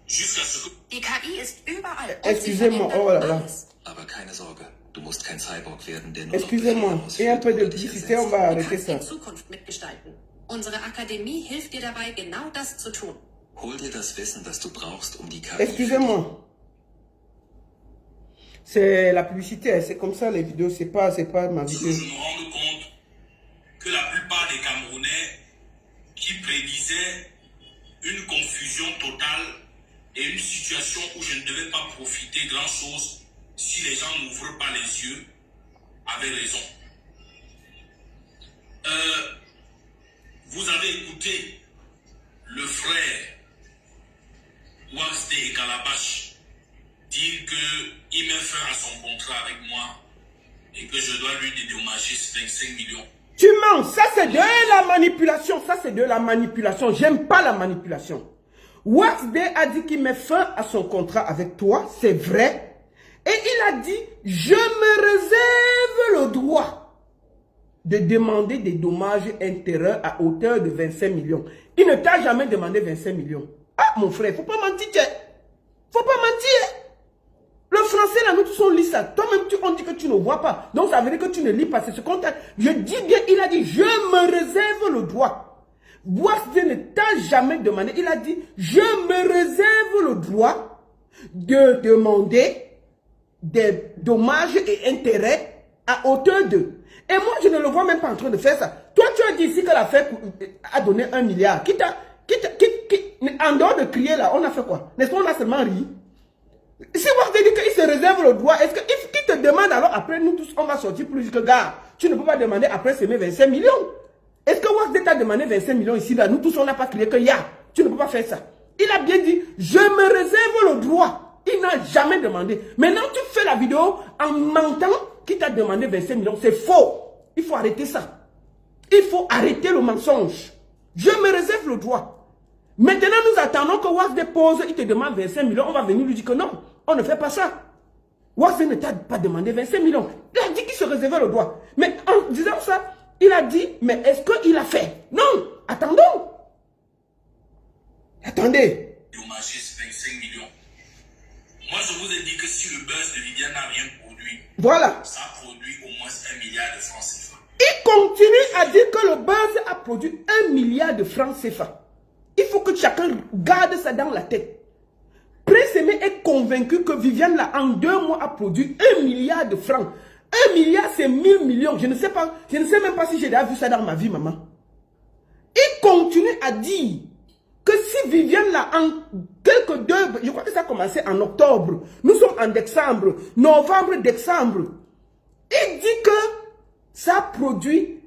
Jusqu'à ce que... Die KI ist überall. Excusez-moi, oh là là. Aber keine Sorge, du musst kein Cyborg werden, der nur Excusez-moi, et un peu de publicité, on va Du arrêter kannst ça. die Zukunft mitgestalten. Unsere Akademie hilft dir dabei, genau das zu tun. Hol dir das Wissen, das du brauchst, um die KI... Excusez-moi. C'est la publicité, c'est comme ça les vidéos, c'est pas ma Je vidéo. me rends compte que la plupart des Camerounais qui prédisaient une confusion totale et une situation où je ne devais pas profiter grand-chose si les gens n'ouvrent pas les yeux avaient raison. Vous avez écouté le frère Waxte et Calabash dire qu'il met fin à son contrat avec moi et que je dois lui dédommager 25 millions. Tu mens, ça c'est de la manipulation, ça c'est de la manipulation. J'aime pas la manipulation. Waxde a dit qu'il met fin à son contrat avec toi, c'est vrai. Et il a dit, je me réserve le droit de demander des dommages intérêts à hauteur de 25 millions. Il ne t'a jamais demandé 25 millions. Ah mon frère, faut pas mentir. Faut pas mentir. Le français là, nous tous on lit ça. Toi-même, on dit que tu ne vois pas. Donc ça veut dire que tu ne lis pas. C'est ce qu'on t'a... Je dis bien, il a dit, je me réserve le droit. Boisde ne t'a jamais demandé. Il a dit, je me réserve le droit de demander des dommages et intérêts à hauteur de... Et moi, je ne le vois même pas en train de faire ça. Toi, tu as dit ici que l'affaire a donné 1 milliard. En dehors de crier là, on a fait quoi? N'est-ce pas, on a seulement ri? Si Waxde dit qu'il se réserve le droit, est-ce qu'il te demande alors après, nous tous, on va sortir plus que gars? Tu ne peux pas demander après s'aimer 25 millions. Est-ce que Waxde t'a demandé 25 millions ici là? Nous tous, on n'a pas crié que ya. Tu ne peux pas faire ça. Il a bien dit, je me réserve le droit. Il n'a jamais demandé. Maintenant, tu fais la vidéo en mentant qu'il t'a demandé 25 millions. C'est faux. Il faut arrêter ça. Il faut arrêter le mensonge. Je me réserve le droit. Maintenant, nous attendons que Waxde pose, il te demande 25 millions. On va venir lui dire que non, on ne fait pas ça. Waxde ne t'a pas demandé 25 millions. Il a dit qu'il se réservait le droit. Mais en disant ça, il a dit, mais est-ce qu'il a fait? Non, attendons. Attendez. Dommager 25 millions. Moi, je vous ai dit que si le buzz de Viviane n'a rien produit, Voilà. ça produit au moins 1 milliard de francs CFA. Il continue à dire que le buzz a produit 1 milliard de francs CFA. Il faut que chacun garde ça dans la tête. Prince Aimé est convaincu que Viviane, là, en 2 mois, a produit 1 milliard de francs. 1 milliard, c'est 1000 millions. Je ne sais pas, je ne sais même pas si j'ai déjà vu ça dans ma vie, maman. Il continue à dire que si Viviane, là, en quelques 2, je crois que ça a commencé en octobre. Nous sommes en décembre, novembre, décembre. Il dit que ça produit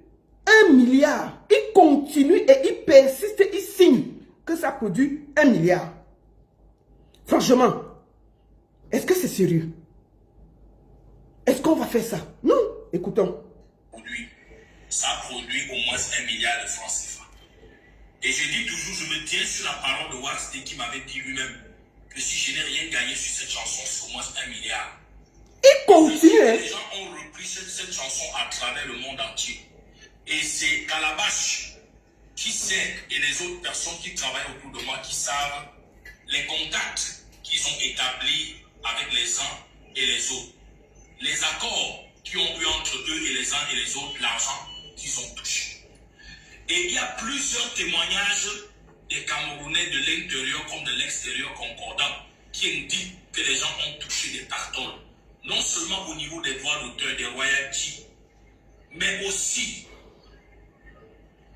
1 milliard. Il continue et il persiste, il signe que ça produit 1 milliard. Franchement, est-ce que c'est sérieux? Est-ce qu'on va faire ça? Non. Écoutons. Ça produit au moins 1 milliard de francs CFA. Et je dis toujours, je me tiens sur la parole de Waxte qui m'avait dit lui-même que si je n'ai rien gagné sur cette chanson, c'est au moins 1 milliard. Il continue. Les gens ont repris cette chanson à travers le monde entier. Et c'est Calabash qui sait, et les autres personnes qui travaillent autour de moi qui savent les contacts qu'ils ont établis avec les uns et les autres. Les accords qui ont eu entre eux et les uns et les autres, l'argent qu'ils ont touché. Et il y a plusieurs témoignages des Camerounais de l'intérieur comme de l'extérieur concordants qui indiquent que les gens ont touché des tartoles non seulement au niveau des droits d'auteur, des royalties, mais aussi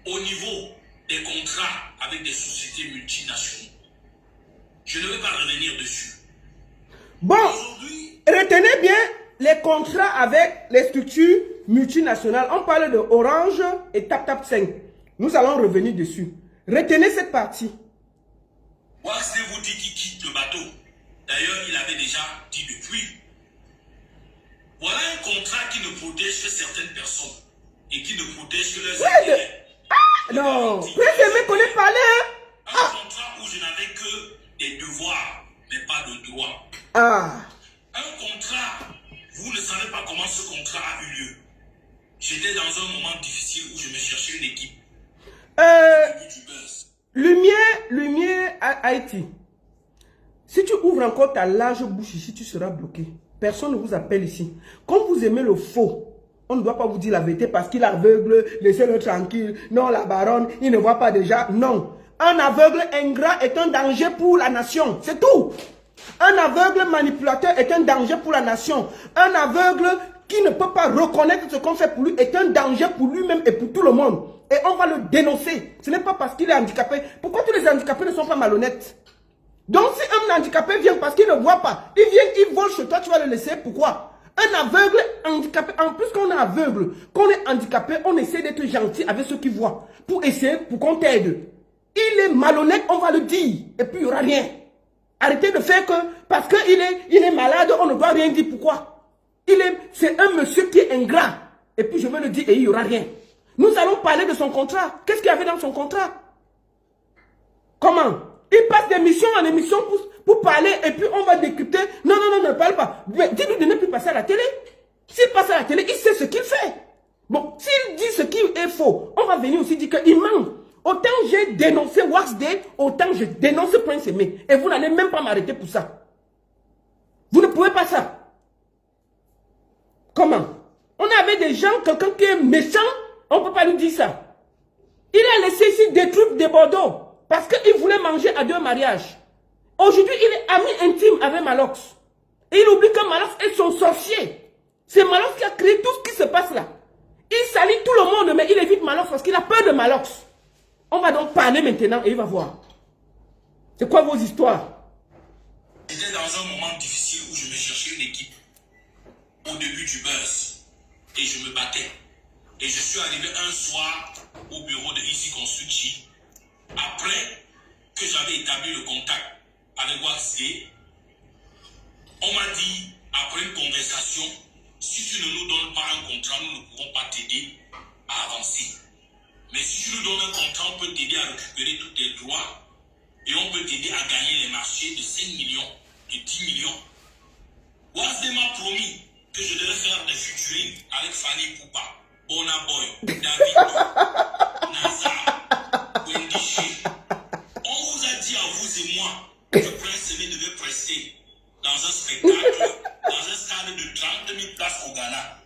au niveau des contrats avec des sociétés multinationales. Je ne vais pas revenir dessus. Bon, retenez bien les contrats avec les structures multinationales. On parle de Orange et TapTap 5. Nous allons revenir dessus. Retenez cette partie. Wax vous dit qu'il quitte le bateau. D'ailleurs, il avait déjà dit depuis. Voilà un contrat qui ne protège que certaines personnes et qui ne protège que leurs intérêts. Ah non, Prince connaît parler. Un contrat où je n'avais que des devoirs, mais pas de droits. Ah. Un contrat, vous ne savez pas comment ce contrat a eu lieu. J'étais dans un moment difficile où je me cherchais une équipe. Lumière Haïti. Si tu ouvres encore ta large bouche ici, tu seras bloqué. Personne ne vous appelle ici. Comme vous aimez le faux, on ne doit pas vous dire la vérité parce qu'il est aveugle, laissez-le tranquille. Non, la baronne, il ne voit pas déjà. Non. Un aveugle ingrat est un danger pour la nation. C'est tout. Un aveugle manipulateur est un danger pour la nation. Un aveugle qui ne peut pas reconnaître ce qu'on fait pour lui est un danger pour lui-même et pour tout le monde. Et on va le dénoncer. Ce n'est pas parce qu'il est handicapé. Pourquoi tous les handicapés ne sont pas malhonnêtes? Donc si un handicapé vient parce qu'il ne voit pas, il vient, il vole chez toi, tu vas le laisser. Pourquoi? Un aveugle handicapé, en plus qu'on est aveugle, qu'on est handicapé, on essaie d'être gentil avec ceux qui voient. Pour essayer, pour qu'on t'aide. Il est malhonnête, on va le dire. Et puis il n'y aura rien. Arrêtez de faire que, parce qu'il est malade, on ne doit rien dire. Pourquoi? C'est un monsieur qui est ingrat. Et puis je vais le dire et il n'y aura rien. Nous allons parler de son contrat. Qu'est-ce qu'il y avait dans son contrat? Comment? Il passe d'émission en émission pour parler et puis on va décrypter. Non, non, non, ne parle pas. Dis-lui de ne plus passer à la télé. S'il passe à la télé, il sait ce qu'il fait. Bon, s'il dit ce qui est faux, on va venir aussi dire qu'il ment. Autant j'ai dénoncé Wax Day, autant je dénonce Prince Aimé. Et vous n'allez même pas m'arrêter pour ça. Vous ne pouvez pas ça. Comment? On avait des gens, quelqu'un qui est méchant, on ne peut pas lui dire ça. Il a laissé ici des trucs de Bordeaux parce qu'il voulait manger à 2 mariages. Aujourd'hui, il est ami intime avec Malox. Et il oublie que Malox est son sorcier. C'est Malox qui a créé tout ce qui se passe là. Il salit tout le monde, mais il évite Malox parce qu'il a peur de Malox. On va donc parler maintenant et il va voir. C'est quoi vos histoires? J'étais dans un moment difficile où je me cherchais une équipe. Au début du buzz. Et je me battais. Et je suis arrivé un soir au bureau de Easy Construction. Après que j'avais établi le contact avec Wax Day, on m'a dit, après une conversation, si tu ne nous donnes pas un contrat, nous ne pourrons pas t'aider à avancer. Mais si tu nous donnes un contrat, on peut t'aider à récupérer tous tes droits et on peut t'aider à gagner les marchés de 5 millions, de 10 millions. Wax Day m'a promis que je devais faire des featuring avec Fanny Poupa, Bona Boy, David, Nazar, Wendy Shea. On vous a dit à vous et moi que Prince Aimé devait prester dans un spectacle, dans un stade de 30 000 places au Ghana.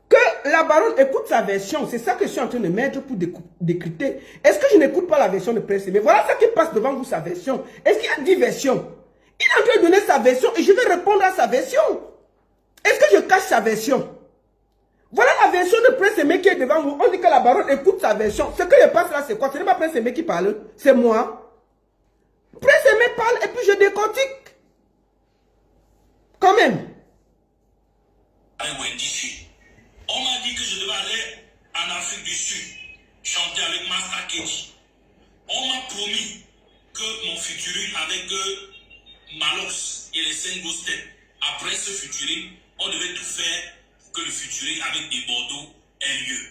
Que la baronne écoute sa version, c'est ça que je suis en train de mettre pour décrypter. Est-ce que je n'écoute pas la version de Prince Aimé? Voilà ça qui passe devant vous, sa version. Est-ce qu'il y a 10 versions? Il est en train de donner sa version et je vais répondre à sa version. Est-ce que je cache sa version? Voilà la version de Prince Aimé qui est devant vous. On dit que la baronne écoute sa version. Ce que je passe là, c'est quoi? Ce n'est pas Prince Aimé qui parle, c'est moi. Prince Aimé parle et puis je décortique. Quand même. Avec Wendy Shea. On m'a dit que je devais aller en Afrique du Sud, chanter avec Master Keji. On m'a promis que mon featuring avec Malox et les 5 Ghosted, après ce featuring, on devait tout faire pour que le featuring avec des Bordeaux ait lieu.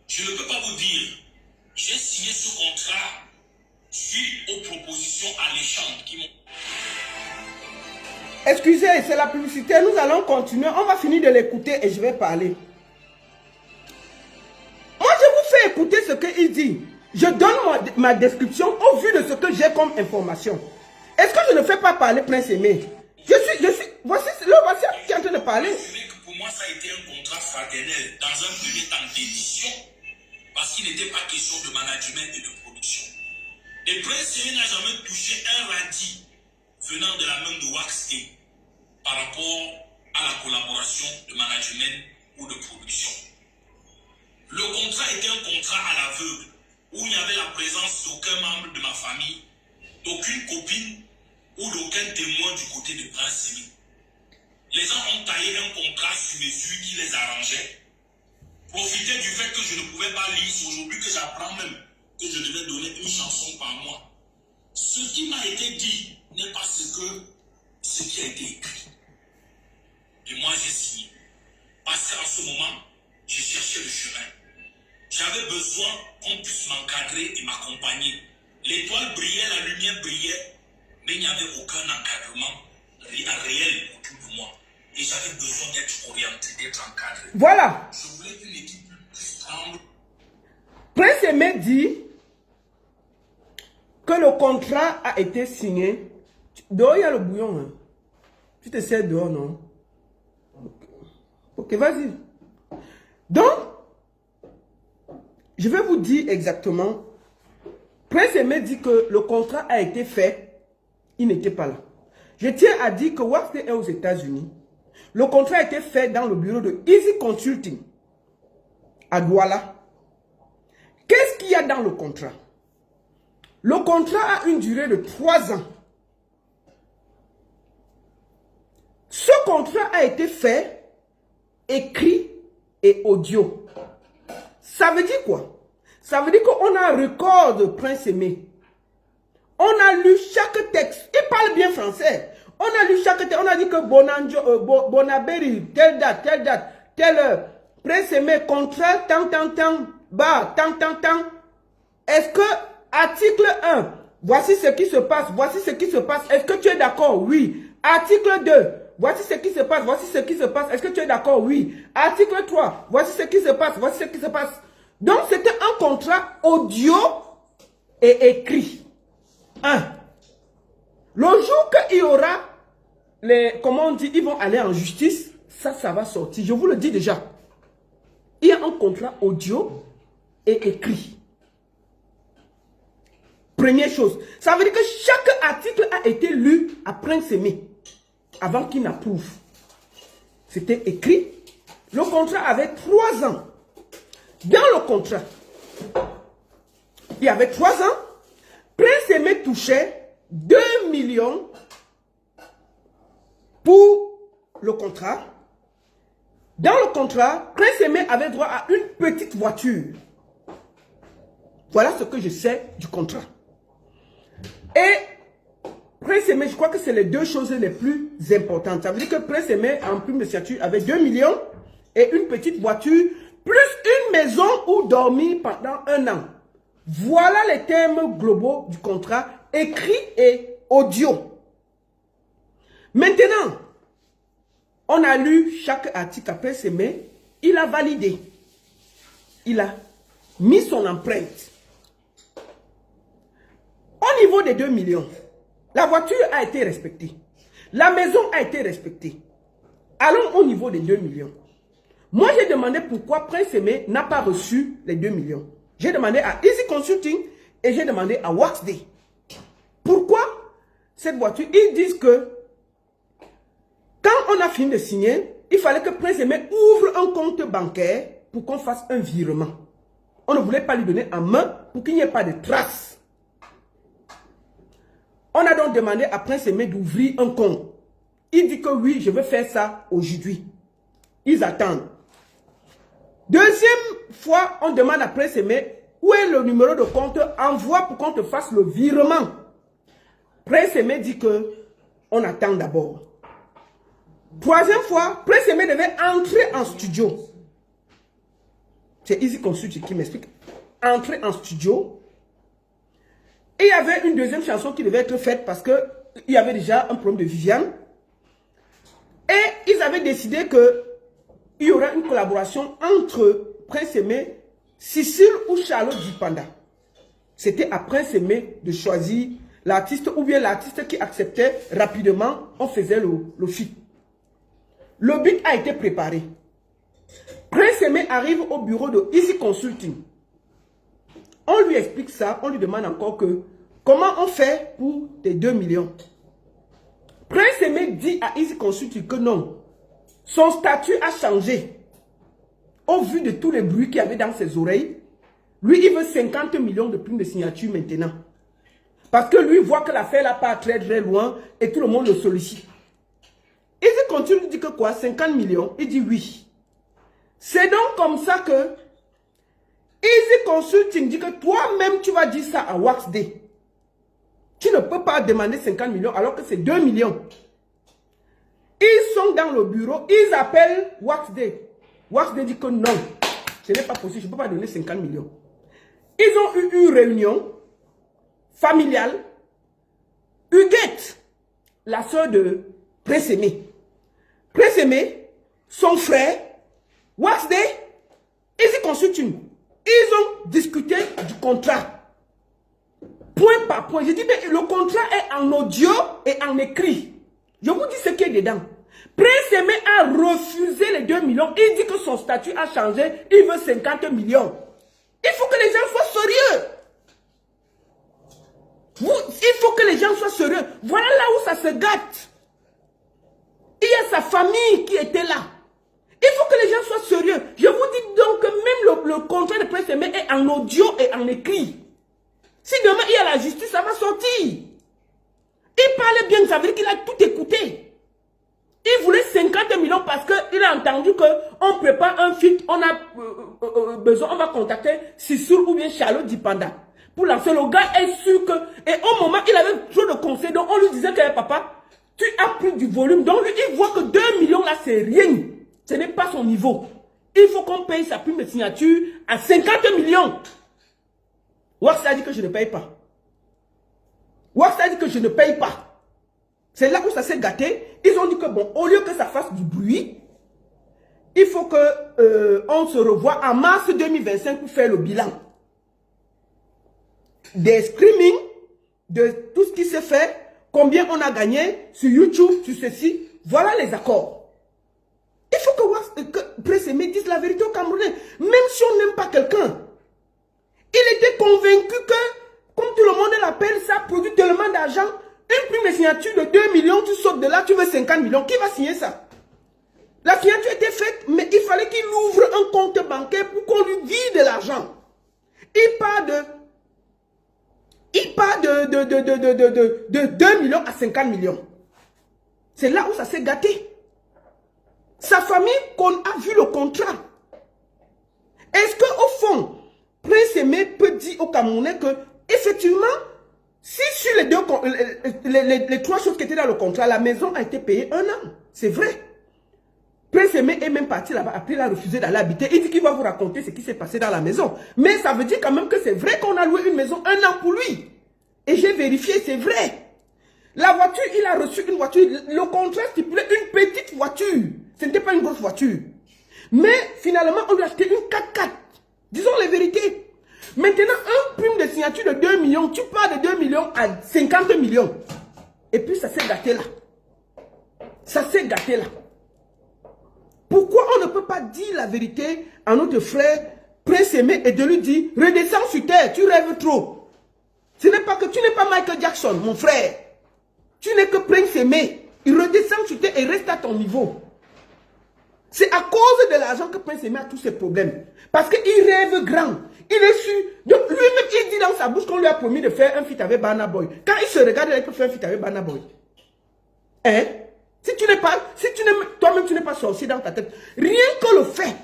Je ne peux pas vous dire, j'ai signé ce contrat suite aux propositions alléchantes qui m'ont... Excusez, c'est la publicité. Nous allons continuer. On va finir de l'écouter et je vais parler. Moi, je vous fais écouter ce qu'il dit. Je donne ma description au vu de ce que j'ai comme information. Est-ce que je ne fais pas parler Prince Aimé? Voici qui est en train de parler. Pour moi, ça a été un contrat fraternel dans un premier temps d'édition parce qu'il n'était pas question de management et de production. Et Prince Aimé n'a jamais touché un radis venant de la main de Wax Day par rapport à la collaboration de management ou de production. Le contrat était un contrat à l'aveugle, où il n'y avait la présence d'aucun membre de ma famille, d'aucune copine ou d'aucun témoin du côté de Prince Semi. Les gens ont taillé un contrat sur mesure qui les arrangeait. Profitaient du fait que je ne pouvais pas lire, c'est aujourd'hui que j'apprends même que je devais donner une chanson par mois. Ce qui m'a été dit n'est pas ce qui a été écrit. Et moi j'ai signé. Parce qu'en ce moment, je cherchais le chemin. J'avais besoin qu'on puisse m'encadrer et m'accompagner. L'étoile brillait, la lumière brillait, mais il n'y avait aucun encadrement réel autour de moi. Et j'avais besoin d'être orienté, d'être encadré. Voilà. Je voulais qu'une équipe puisse prendre. Prince Aimé dit que le contrat a été signé. Dehors, il y a le bouillon. Hein. Tu te sers dehors, non? Ok, vas-y. Donc, je vais vous dire exactement. Prince Aimé dit que le contrat a été fait. Il n'était pas là. Je tiens à dire que Waxte est aux États-Unis. Le contrat a été fait dans le bureau de Easy Consulting à Douala. Qu'est-ce qu'il y a dans le contrat? Le contrat a une durée de 3 ans. Ce contrat a été fait, écrit et audio. Ça veut dire quoi? Ça veut dire qu'on a un record de Prince Aimé. On a lu chaque texte. Il parle bien français. On a lu chaque texte. On a dit que Bonaberi, telle date, telle heure. Prince Aimé, contrat, tant, bas, tant. Est-ce que, article 1, voici ce qui se passe, voici ce qui se passe. Est-ce que tu es d'accord? Oui. Article 2, voici ce qui se passe, voici ce qui se passe. Est-ce que tu es d'accord? Oui. Article 3, voici ce qui se passe, voici ce qui se passe. Donc, c'était un contrat audio et écrit. 1. Le jour qu'il y aura comment on dit, ils vont aller en justice, ça va sortir. Je vous le dis déjà. Il y a un contrat audio et écrit. Première chose. Ça veut dire que chaque article a été lu à Prince Aimé avant qu'il n'approuve. C'était écrit. Le contrat avait 3 ans. Dans le contrat, il y avait 3 ans. Prince Aimé touchait 2 millions pour le contrat. Dans le contrat, Prince Aimé avait droit à une petite voiture. Voilà ce que je sais du contrat. Et Prince Aimé, je crois que c'est les 2 choses les plus importantes. Ça veut dire que Prince Aimé, en prime de signature, avait 2 millions et une petite voiture, plus une maison où dormir pendant 1 an. Voilà les termes globaux du contrat, écrit et audio. Maintenant, on a lu chaque article à Prince Aimé, il a validé. Il a mis son empreinte. Au niveau des 2 millions, la voiture a été respectée. La maison a été respectée. Allons au niveau des 2 millions. Moi, j'ai demandé pourquoi Prince Aimé n'a pas reçu les 2 millions. J'ai demandé à Easy Consulting et j'ai demandé à Waxte. Pourquoi cette voiture? Ils disent que quand on a fini de signer, il fallait que Prince Aimé ouvre un compte bancaire pour qu'on fasse un virement. On ne voulait pas lui donner en main pour qu'il n'y ait pas de traces. On a donc demandé à Prince Aimé d'ouvrir un compte. Il dit que oui, je veux faire ça aujourd'hui. Ils attendent. Deuxième fois, on demande à Prince Aimé où est le numéro de compte, envoie pour qu'on te fasse le virement. Prince Aimé dit que on attend d'abord. Troisième fois, Prince Aimé devait entrer en studio. C'est Easy Consult qui m'explique. Entrer en studio. Et il y avait une deuxième chanson qui devait être faite parce qu'il y avait déjà un problème de Viviane. Et ils avaient décidé qu'il y aura une collaboration entre Prince Aimé, Cécile ou Charlotte Dipanda. C'était à Prince Aimé de choisir l'artiste ou bien l'artiste qui acceptait rapidement, on faisait le feat. Le beat a été préparé. Prince Aimé arrive au bureau de Easy Consulting. On lui explique ça, on lui demande encore que comment on fait pour les 2 millions. Prince Aimé dit à Easy Consulting que non, Son statut a changé. Au vu de tous les bruits qu'il y avait dans ses oreilles, lui, il veut 50 millions de primes de signature maintenant. Parce que lui voit que l'affaire n'a pas très très loin et tout le monde le sollicite. Il continue de dire que quoi? 50 millions? Il dit oui. C'est donc comme ça que Easy Consulting dit que toi-même tu vas dire ça à Waxday. Tu ne peux pas demander 50 millions alors que c'est 2 millions. Ils sont dans le bureau, ils appellent Waxday. Waxday dit que non, ce n'est pas possible, je ne peux pas donner 50 millions. Ils ont eu une réunion familiale. Huguette, la soeur de Pressé-Aimé. Pressé-Aimé, son frère, Waxday, Easy Consulting. Ils ont discuté du contrat. Point par point. Je dis, mais le contrat est en audio et en écrit. Je vous dis ce qui est dedans. Pressé-Aimé a refusé les 2 millions. Il dit que son statut a changé. Il veut 50 millions. Il faut que les gens soient sérieux. Il faut que les gens soient sérieux. Voilà là où ça se gâte. Il y a sa famille qui était là. Il faut que les gens soient sérieux. Je vous dis donc que même le contrat de Pressé-Aimé est en audio et en écrit. Si demain il y a la justice, ça va sortir. Il parlait bien, ça veut dire qu'il a tout écouté. Il voulait 50 millions parce qu'il a entendu qu'on prépare un feat, on a besoin, on va contacter Sissoul ou bien Charlotte Dipanda. Pour lancer, le gars est sûr que... Et au moment, il avait trop de conseils, donc on lui disait que papa, tu as pris du volume. Donc lui, il voit que 2 millions là, c'est rien. Ce n'est pas son niveau. Il faut qu'on paye sa prime de signature à 50 millions. Waxday a dit que je ne paye pas. Waxday a dit que je ne paye pas. C'est là où ça s'est gâté. Ils ont dit que bon, au lieu que ça fasse du bruit, il faut que on se revoie en mars 2025 pour faire le bilan. Des screaming, de tout ce qui s'est fait, combien on a gagné sur YouTube, sur ceci. Voilà les accords. Il faut que Pressé-Aimé dise la vérité aux Camerounais. Même si on n'aime pas quelqu'un, il était convaincu que, comme tout le monde l'appelle, ça produit tellement d'argent. Une prime de signature de 2 millions, tu sautes de là, tu veux 50 millions. Qui va signer ça? La signature était faite, mais il fallait qu'il ouvre un compte bancaire pour qu'on lui vide de l'argent. Il part de 2 millions à 50 millions. C'est là où ça s'est gâté. Sa famille qu'on a vu le contrat. Est-ce qu'au fond, Pressé-Aimé peut dire aux Camerounais que, effectivement, si sur les 3 choses qui étaient dans le contrat, la maison a été payée 1 an. C'est vrai. Pressé-Aimé est même parti là-bas, après il a refusé d'aller habiter. Il dit qu'il va vous raconter ce qui s'est passé dans la maison. Mais ça veut dire quand même que c'est vrai qu'on a loué une maison 1 an pour lui. Et j'ai vérifié, c'est vrai. La voiture, il a reçu une voiture. Le contrat stipulait une petite voiture. Ce n'était pas une grosse voiture. Mais finalement, on lui a acheté une 4x4. Disons les vérités. Maintenant, un prime de signature de 2 millions, tu pars de 2 millions à 50 millions. Et puis ça s'est gâté là. Ça s'est gâté là. Pourquoi on ne peut pas dire la vérité à notre frère Pressé-Aimé et de lui dire, redescends sur terre, tu rêves trop. Ce n'est pas que tu n'es pas Michael Jackson, mon frère. Tu n'es que Pressé-Aimé. Il redescend sur terre et reste à ton niveau. C'est à cause de l'argent que Pressé-Aimé a tous ses problèmes. Parce qu'il rêve grand. Il est sûr. Donc lui-même, il dit dans sa bouche qu'on lui a promis de faire un feat avec Burna Boy. Quand il se regarde, il peut faire un feat avec Burna Boy. Hein? Si tu n'es pas, toi-même tu n'es pas sorcier dans ta tête. Rien que le fait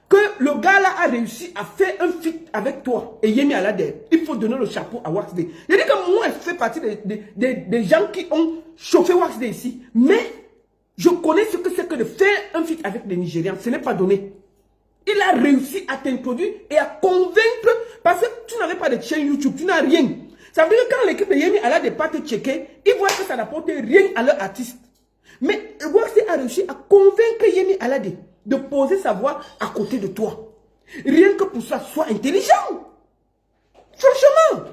que le gars là a réussi à faire un feat avec toi et Yemi Alade, il faut donner le chapeau à Waxday. Je dis que moi, je fais partie des gens qui ont chauffé Waxday ici. Mais je connais ce que c'est que de faire un feat avec des Nigérians. Ce n'est pas donné. Il a réussi à t'introduire et à convaincre parce que tu n'avais pas de chaîne YouTube, tu n'as rien. Ça veut dire que quand l'équipe de Yemi Alade n'est pas te checker, ils voient que ça n'apporte rien à leur artiste. Mais Waxday a réussi à convaincre Yemi Alade de poser sa voix à côté de toi. Rien que pour ça, sois intelligent. Franchement.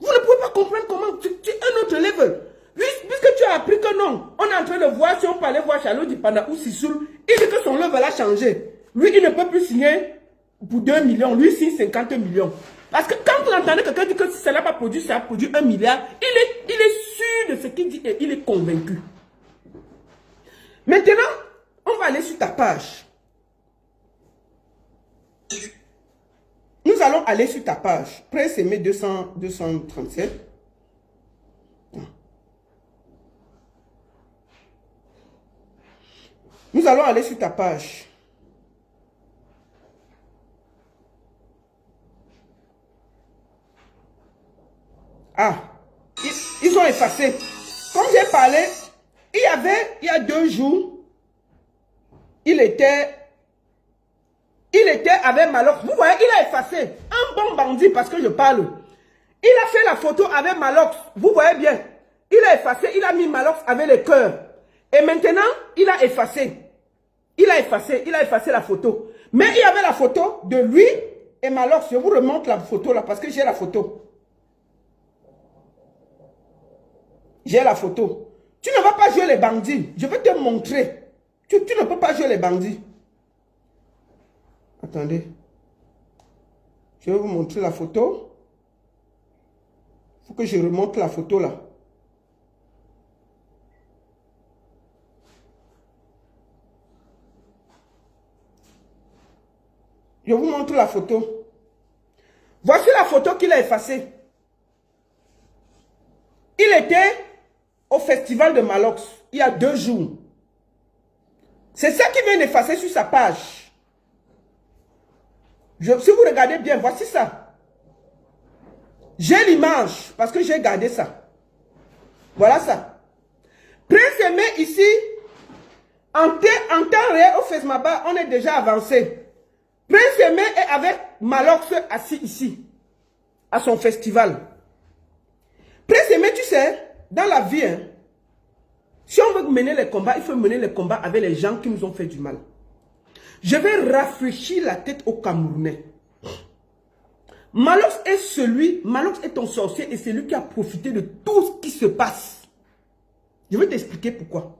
Vous ne pouvez pas comprendre comment tu es un autre level. Puisque tu as appris que non, on est en train de voir si on peut aller voir Charlotte Dipanda ou Sissoul, il dit que son level a changé. Lui, il ne peut plus signer pour 2 millions. Lui, signe 50 millions. Parce que quand vous entendez quelqu'un dire que si ça n'a pas produit, ça a produit 1 milliard, il est sûr de ce qu'il dit et il est convaincu. Maintenant, on va aller sur ta page. Nous allons aller sur ta page. Prince Aimé 237. Nous allons aller sur ta page. Ah, ils ont effacé. Comme j'ai parlé, il y a 2 jours, il était avec Malox. Vous voyez, il a effacé. Un bon bandit, parce que je parle. Il a fait la photo avec Malox. Vous voyez bien. Il a effacé, il a mis Malox avec les cœurs. Et maintenant, il a effacé. Il a effacé la photo. Mais il y avait la photo de lui et Malox. Je vous remonte la photo là, parce que j'ai la photo. J'ai la photo. Tu ne vas pas jouer les bandits. Je vais te montrer. Tu ne peux pas jouer les bandits. Attendez. Je vais vous montrer la photo. Il faut que je remonte la photo là. Je vous montre la photo. Voici la photo qu'il a effacée. Il était au festival de Malox il y a 2 jours. C'est ça qu'il vient d'effacer sur sa page. Si vous regardez bien, voici ça. J'ai l'image parce que j'ai gardé ça. Voilà ça. Prince Aimé ici, en temps réel au Fesmaba, on est déjà avancé. Prince Aimé est avec Malox assis ici, à son festival. Prince Aimé, tu sais, dans la vie, hein, si on veut mener les combats, il faut mener les combats avec les gens qui nous ont fait du mal. Je vais rafraîchir la tête aux Camerounais. Malox est ton sorcier et c'est lui qui a profité de tout ce qui se passe. Je vais t'expliquer pourquoi.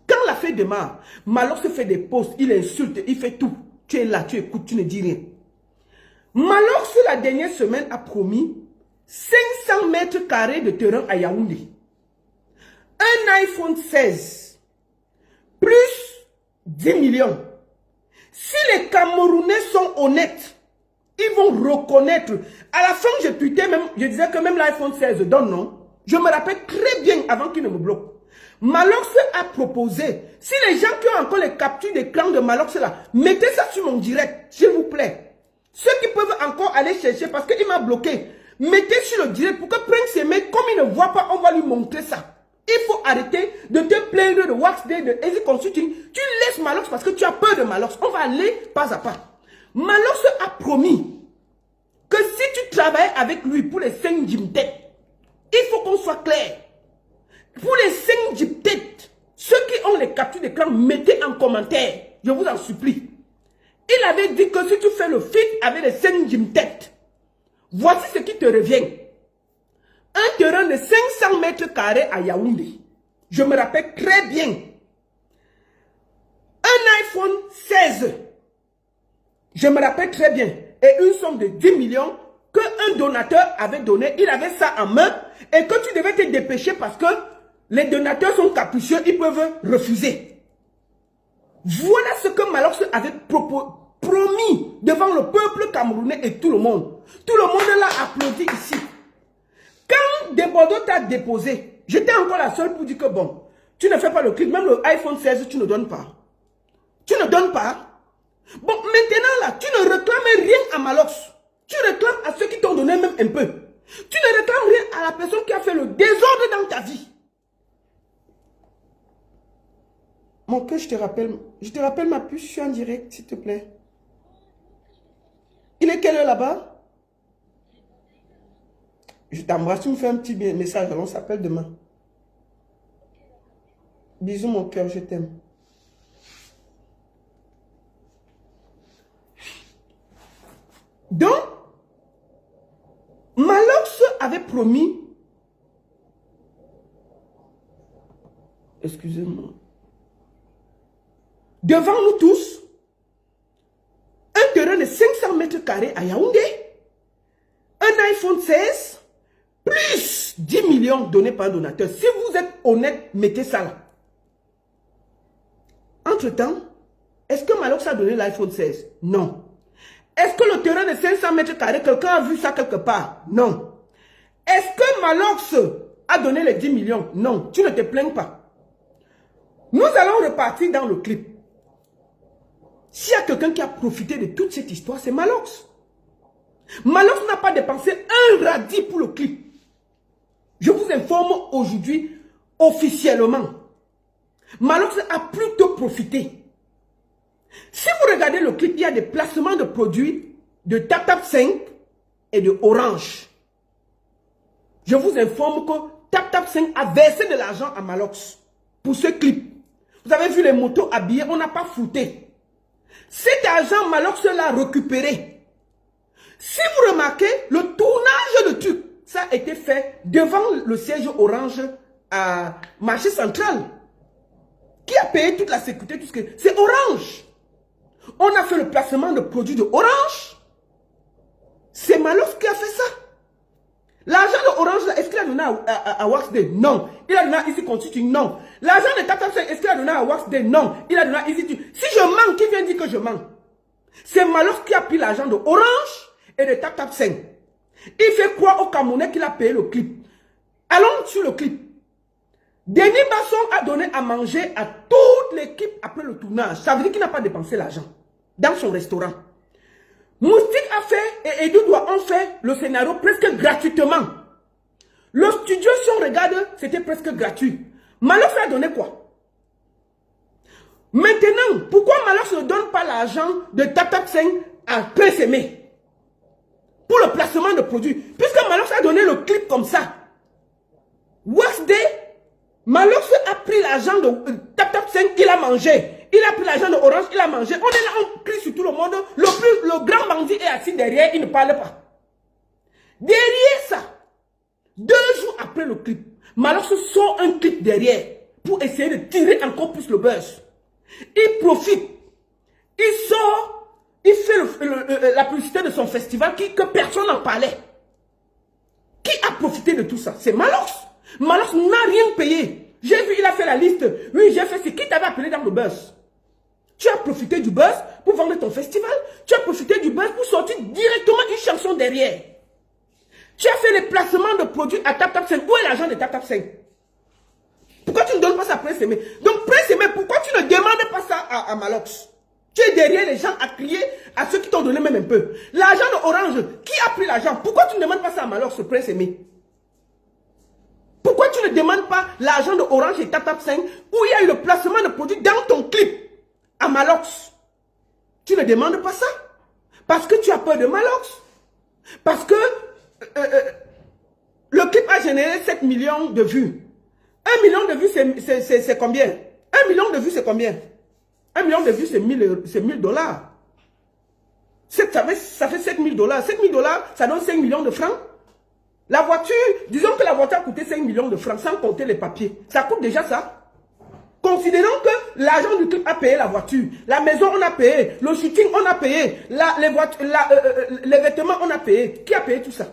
Quand la fête démarre, Malox fait des posts, il insulte, il fait tout. Tu es là, tu écoutes, tu ne dis rien. Malox, la dernière semaine, a promis 500 mètres carrés de terrain à Yaoundé. Un iPhone 16, plus 10 millions. Si les Camerounais sont honnêtes, ils vont reconnaître. À la fin, je disais que même l'iPhone 16 donne, non? Je me rappelle très bien avant qu'il ne me bloque. Malox a proposé, si les gens qui ont encore les captures d'écran de Malox là, mettez ça sur mon direct, s'il vous plaît. Ceux qui peuvent encore aller chercher, parce qu'il m'a bloqué, mettez sur le direct pour que Prince Aimé, comme il ne voit pas, on va lui montrer ça. Il faut arrêter de te plaindre de Wax Day, de Easy Consulting. Tu laisses Malox parce que tu as peur de Malox. On va aller pas à pas. Malox a promis que si tu travailles avec lui pour les 5 Jimtet, il faut qu'on soit clair. Pour les 5 Jimtet, ceux qui ont les captures d'écran, mettez en commentaire. Je vous en supplie. Il avait dit que si tu fais le feat avec les 5 Jimtet, voici ce qui te revient. Un terrain de 500 mètres carrés à Yaoundé. Je me rappelle très bien. Un iPhone 16. Je me rappelle très bien. Et une somme de 10 millions qu'un donateur avait donné. Il avait ça en main. Et que tu devais te dépêcher parce que les donateurs sont capricieux. Ils peuvent refuser. Voilà ce que Malox avait promis devant le peuple camerounais et tout le monde. Tout le monde l'a applaudi ici. Quand Desbordeaux t'a déposé, j'étais encore la seule pour dire que bon, tu ne fais pas le clic, même le iPhone 16, tu ne donnes pas. Tu ne donnes pas. Bon, maintenant là, tu ne réclames rien à Malox. Tu réclames à ceux qui t'ont donné même un peu. Tu ne réclames rien à la personne qui a fait le désordre dans ta vie. Mon cœur, je te rappelle ma puce, je suis en direct, s'il te plaît. Il est quelle heure là-bas? Je t'embrasse, tu me fais un petit message, on s'appelle demain. Bisous mon cœur, je t'aime. Donc, Malox avait promis, excusez-moi, devant nous tous, un terrain de 500 mètres carrés à Yaoundé, un iPhone 16, plus 10 millions donnés par un donateur. Si vous êtes honnête, mettez ça là. Entre-temps, est-ce que Malox a donné l'iPhone 16? Non. Est-ce que le terrain de 500 mètres carrés, quelqu'un a vu ça quelque part? Non. Est-ce que Malox a donné les 10 millions? Non. Tu ne te plains pas. Nous allons repartir dans le clip. S'il y a quelqu'un qui a profité de toute cette histoire, c'est Malox. Malox n'a pas dépensé un radis pour le clip. Je vous informe aujourd'hui officiellement. Malox a plutôt profité. Si vous regardez le clip, il y a des placements de produits de TapTap 5 et de Orange. Je vous informe que TapTap 5 a versé de l'argent à Malox pour ce clip. Vous avez vu les motos habillées, on n'a pas fouté. Cet argent, Malox l'a récupéré. Si vous remarquez, le tournage de truc, ça a été fait devant le siège Orange à Marché Central. Qui a payé toute la sécurité, tout ce que... C'est Orange. On a fait le placement de produits de Orange. C'est Malox qui a fait ça. L'argent de Orange, est-ce qu'il a donné à Waxday? Non. Il a donné à Easy Consulting? Non. L'argent de TapTap 5, est-ce qu'il a donné à Waxday? Non. Il a donné à Easy. Si je mens, qui vient dire que je mens? C'est Malox qui a pris l'argent de Orange et de TapTap 5. Il fait croire au Camerounais qu'il a payé le clip. Allons sur le clip. Denis Basson a donné à manger à toute l'équipe après le tournage. Ça veut dire qu'il n'a pas dépensé l'argent dans son restaurant. Moustique a fait et Edouard ont fait le scénario presque gratuitement. Le studio, si on regarde, c'était presque gratuit. Malox a donné quoi? Maintenant, pourquoi Malox ne donne pas l'argent de TapTap 5 à Prince Aimé pour le placement de produits? Puisque Malox a donné le clip comme ça. Waxday, Malox a pris l'argent de TapTap 5, il a mangé. Il a pris l'argent de Orange, il a mangé. On est là, on crie sur tout le monde. Le grand bandit est assis derrière, il ne parle pas. Derrière ça, 2 jours après le clip, Malox sort un clip derrière pour essayer de tirer encore plus le buzz. Il profite. Il sort, il fait la publicité de son festival que personne n'en parlait. Qui a profité de tout ça? C'est Malox. Malox n'a rien payé. J'ai vu, il a fait la liste. Oui, j'ai fait ce qui t'avait appelé dans le buzz. Tu as profité du buzz pour vendre ton festival. Tu as profité du buzz pour sortir directement une chanson derrière. Tu as fait les placements de produits à TapTap 5. Où est l'argent de TapTap 5? Pourquoi tu ne donnes pas ça à Prince Aimé? Donc Prince Aimé, pourquoi tu ne demandes pas ça à Malox? Tu es derrière les gens à crier à ceux qui t'ont donné même un peu. L'argent de Orange, qui a pris l'argent? Pourquoi tu ne demandes pas ça à Malox, Prince Aimé? Pourquoi tu ne demandes pas l'argent de Orange et TapTap 5 où il y a eu le placement de produits dans ton clip à Malox? Tu ne demandes pas ça parce que tu as peur de Malox. Parce que le clip a généré 7 millions de vues. 1 million de vues, c'est combien? 1 million de vues, c'est combien? 1 million de vues, c'est 1000 dollars. Ça fait 7 000 dollars. 7 000 dollars, ça donne 5 millions de francs. La voiture, disons que la voiture a coûté 5 millions de francs sans compter les papiers. Ça coûte déjà ça. Considérons que l'argent du clip a payé la voiture. La maison, on a payé. Le shooting, on a payé. Les vêtements, on a payé. Qui a payé tout ça?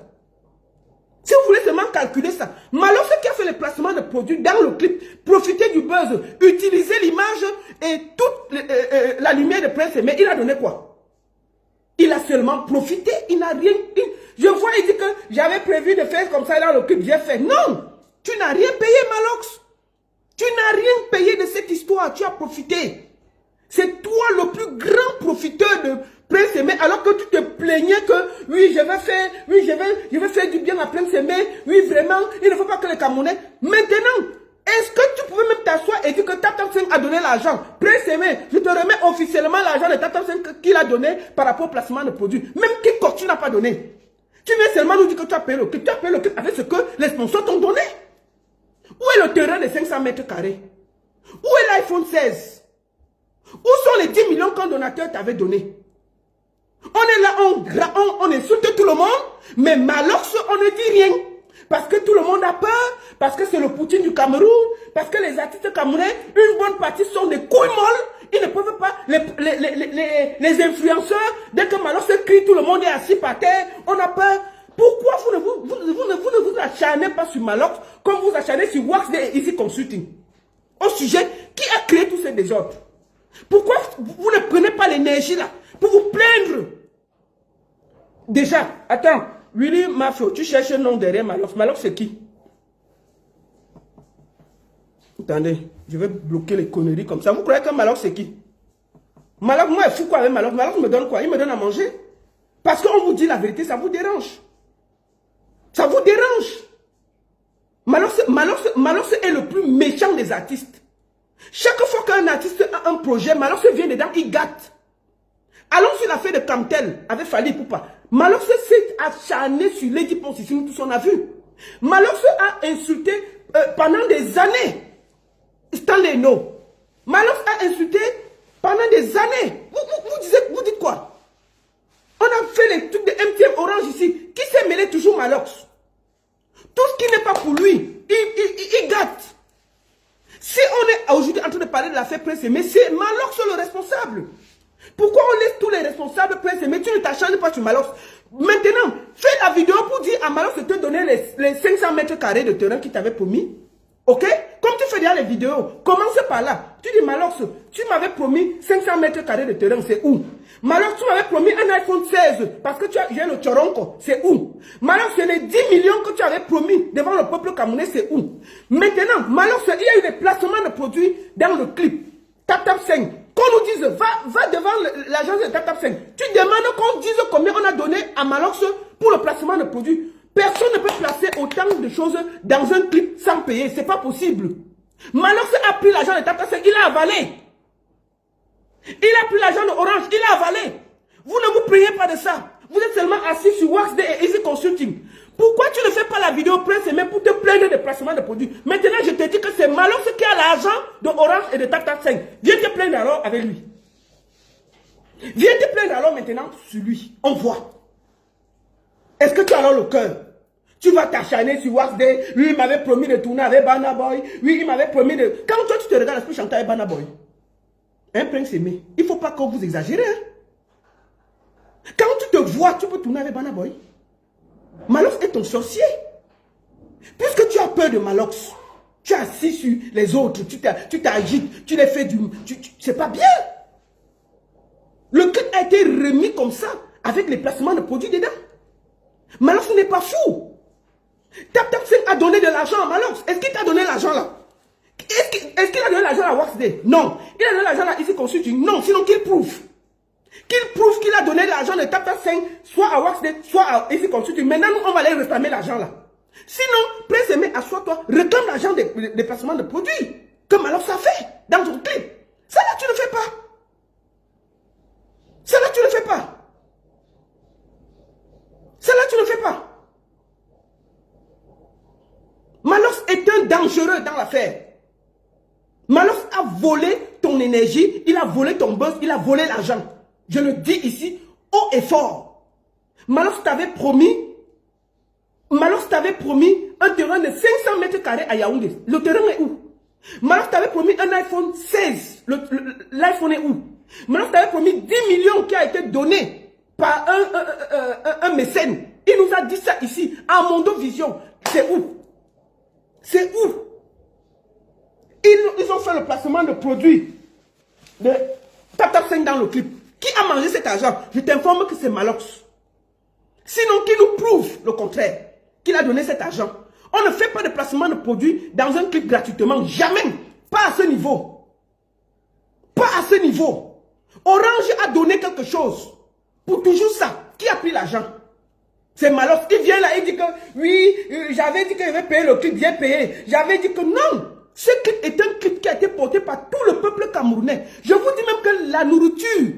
Si vous voulez seulement calculer ça, Malox qui a fait les placements de produits dans le clip, profiter du buzz, utiliser l'image et toute la lumière de Prince Aimé, il a donné quoi? Il a seulement profité, il n'a rien... Je vois, il dit que j'avais prévu de faire comme ça dans le clip, j'ai fait. Non! Tu n'as rien payé, Malox. Tu n'as rien payé de cette histoire, tu as profité. C'est toi le plus grand profiteur de Prince Aimé, alors que tu te plaignais que, oui, je vais faire du bien à Prince Aimé, oui, vraiment, il ne faut pas que les Camerounais... Maintenant, est-ce que tu pouvais même t'asseoir et dire que TapTap 5 a donné l'argent? Prince Aimé, je te remets officiellement l'argent de TapTap 5 qu'il a donné par rapport au placement de produits. Même Kikok, tu n'as pas donné. Tu viens seulement nous dire que tu as payé le clip. Tu as payé le clip avec ce que les sponsors t'ont donné. Où est le terrain de 500 mètres carrés? Où est l'iPhone 16? Où sont les 10 millions qu'un donateur t'avait donné? On est là, on insulte tout le monde, mais Malox, on ne dit rien. Parce que tout le monde a peur, parce que c'est le Poutine du Cameroun, parce que les artistes camerounais, une bonne partie sont des couilles molles, ils ne peuvent pas, les influenceurs, dès que Malox crie, tout le monde est assis par terre, on a peur. Pourquoi vous ne vous acharnez pas sur Malox comme vous acharnez sur Waxday et Easy Consulting? Au sujet, qui a créé tous ces désordres? Pourquoi vous ne prenez pas l'énergie là pour vous plaindre? Déjà, attends, Willy Mafio, tu cherches un nom derrière Malox. Malox c'est qui? Attendez, je vais bloquer les conneries comme ça. Vous croyez que Malox c'est qui? Malox, moi, je fous quoi avec Malox? Malox me donne quoi? Il me donne à manger. Parce qu'on vous dit la vérité, ça vous dérange. Ça vous dérange. Malox est le plus méchant des artistes. Chaque fois qu'un artiste a un projet, Malox vient dedans, il gâte. Allons sur l'affaire de Camtel avec Fally Ipupa. Malox s'est acharné sur Lady Ponce, nous tous on a vu. Malox a insulté pendant des années Stanley No. Malox a insulté pendant des années. Vous dites quoi? On a fait les trucs de MTM Orange ici. Qui s'est mêlé toujours Malox? Tout ce qui n'est pas pour lui, il gâte. Si on est aujourd'hui en train de parler de l'affaire Prince Aimé, c'est Malox le responsable. Pourquoi on laisse tous les responsables Prince Aimé? Tu ne t'acharnes pas sur Malox. Maintenant, fais la vidéo pour dire à Malox de te donner les 500 mètres carrés de terrain qu'il t'avait promis. Ok? Comme tu fais déjà les vidéos, commence par là. Tu dis Malox, tu m'avais promis 500 mètres carrés de terrain, c'est où? Malox, tu m'avais promis un iPhone 16 parce que tu as le Choronko, c'est où? Malox, c'est les 10 millions que tu avais promis devant le peuple camerounais, c'est où? Maintenant, Malox, il y a eu des placements de produits dans le clip. Tap Tap 5. Qu'on nous dise, va devant l'agence de Tap Tap 5. Tu demandes qu'on dise combien on a donné à Malox pour le placement de produits. Personne ne peut placer autant de choses dans un clip sans payer. C'est pas possible. Malox a pris l'argent de Tap Tap 5, il a avalé. Il a pris l'argent de Orange, il a avalé. Vous ne vous priez pas de ça. Vous êtes seulement assis sur Waxday et Easy Consulting. Pourquoi tu ne fais pas la vidéo Prince Aimé pour te plaindre des placements de produits? Maintenant, je te dis que c'est Malox qui a l'argent de Orange et de Tap Tap 5. Viens te plaindre alors avec lui. Viens te plaindre alors maintenant sur lui. On voit. Est-ce que tu as alors le cœur? Tu vas t'acharner sur Waxday. Lui, il m'avait promis de tourner avec Burna Boy. Oui, il m'avait promis de... Quand toi, tu te regardes, est-ce que tu chantes avec Burna Boy? Hein, Prince Aimé? Il ne faut pas que vous exagérez. Hein? Quand tu te vois, tu peux tourner avec Burna Boy. Malox est ton sorcier. Puisque tu as peur de Malox, tu es assis sur les autres, tu t'agites, tu les fais du... C'est pas bien. Le clip a été remis comme ça, avec les placements de produits dedans. Malox n'est pas fou. Tap Tap 5 a donné de l'argent à Malox. Est-ce qu'il t'a donné l'argent là? Est-ce qu'il a donné l'argent à Waxday? Non. Il a donné l'argent à Easy Consulting? Non. Sinon qu'il prouve. Qu'il prouve qu'il a donné l'argent de Tap Tap 5, soit à Waxday, soit à Easy Consulting. Maintenant, nous, on va aller réclamer l'argent là. Sinon, Prince Aimé, assois-toi, réclame l'argent des placements de produits que Malox a fait dans ton clip. Ça là, tu ne fais pas. Ça là, tu ne fais pas. Ça là, tu ne fais pas. Malox est un dangereux dans l'affaire. Malox a volé ton énergie, il a volé ton buzz, il a volé l'argent. Je le dis ici, haut et fort. Malox t'avait promis un terrain de 500 mètres carrés à Yaoundé. Le terrain est où? Malox t'avait promis un iPhone 16. L'iPhone est où? Malox t'avait promis 10 millions qui a été donné par un mécène. Il nous a dit ça ici, à Mondo Vision. C'est où? C'est où? Ils ont fait le placement de produits de Tap Tap 5 dans le clip. Qui a mangé cet argent? Je t'informe que c'est Malox. Sinon, qu'il nous prouve le contraire, qu'il a donné cet argent. On ne fait pas de placement de produits dans un clip gratuitement. Jamais. Pas à ce niveau. Pas à ce niveau. Orange a donné quelque chose. Pour toujours ça. Qui a pris l'argent? C'est Malox. Il vient là, il dit que oui, j'avais dit qu'il avait payé le clip, j'ai payé. J'avais dit que non. Ce clip est un clip qui a été porté par tout le peuple camerounais. Je vous dis même que la nourriture,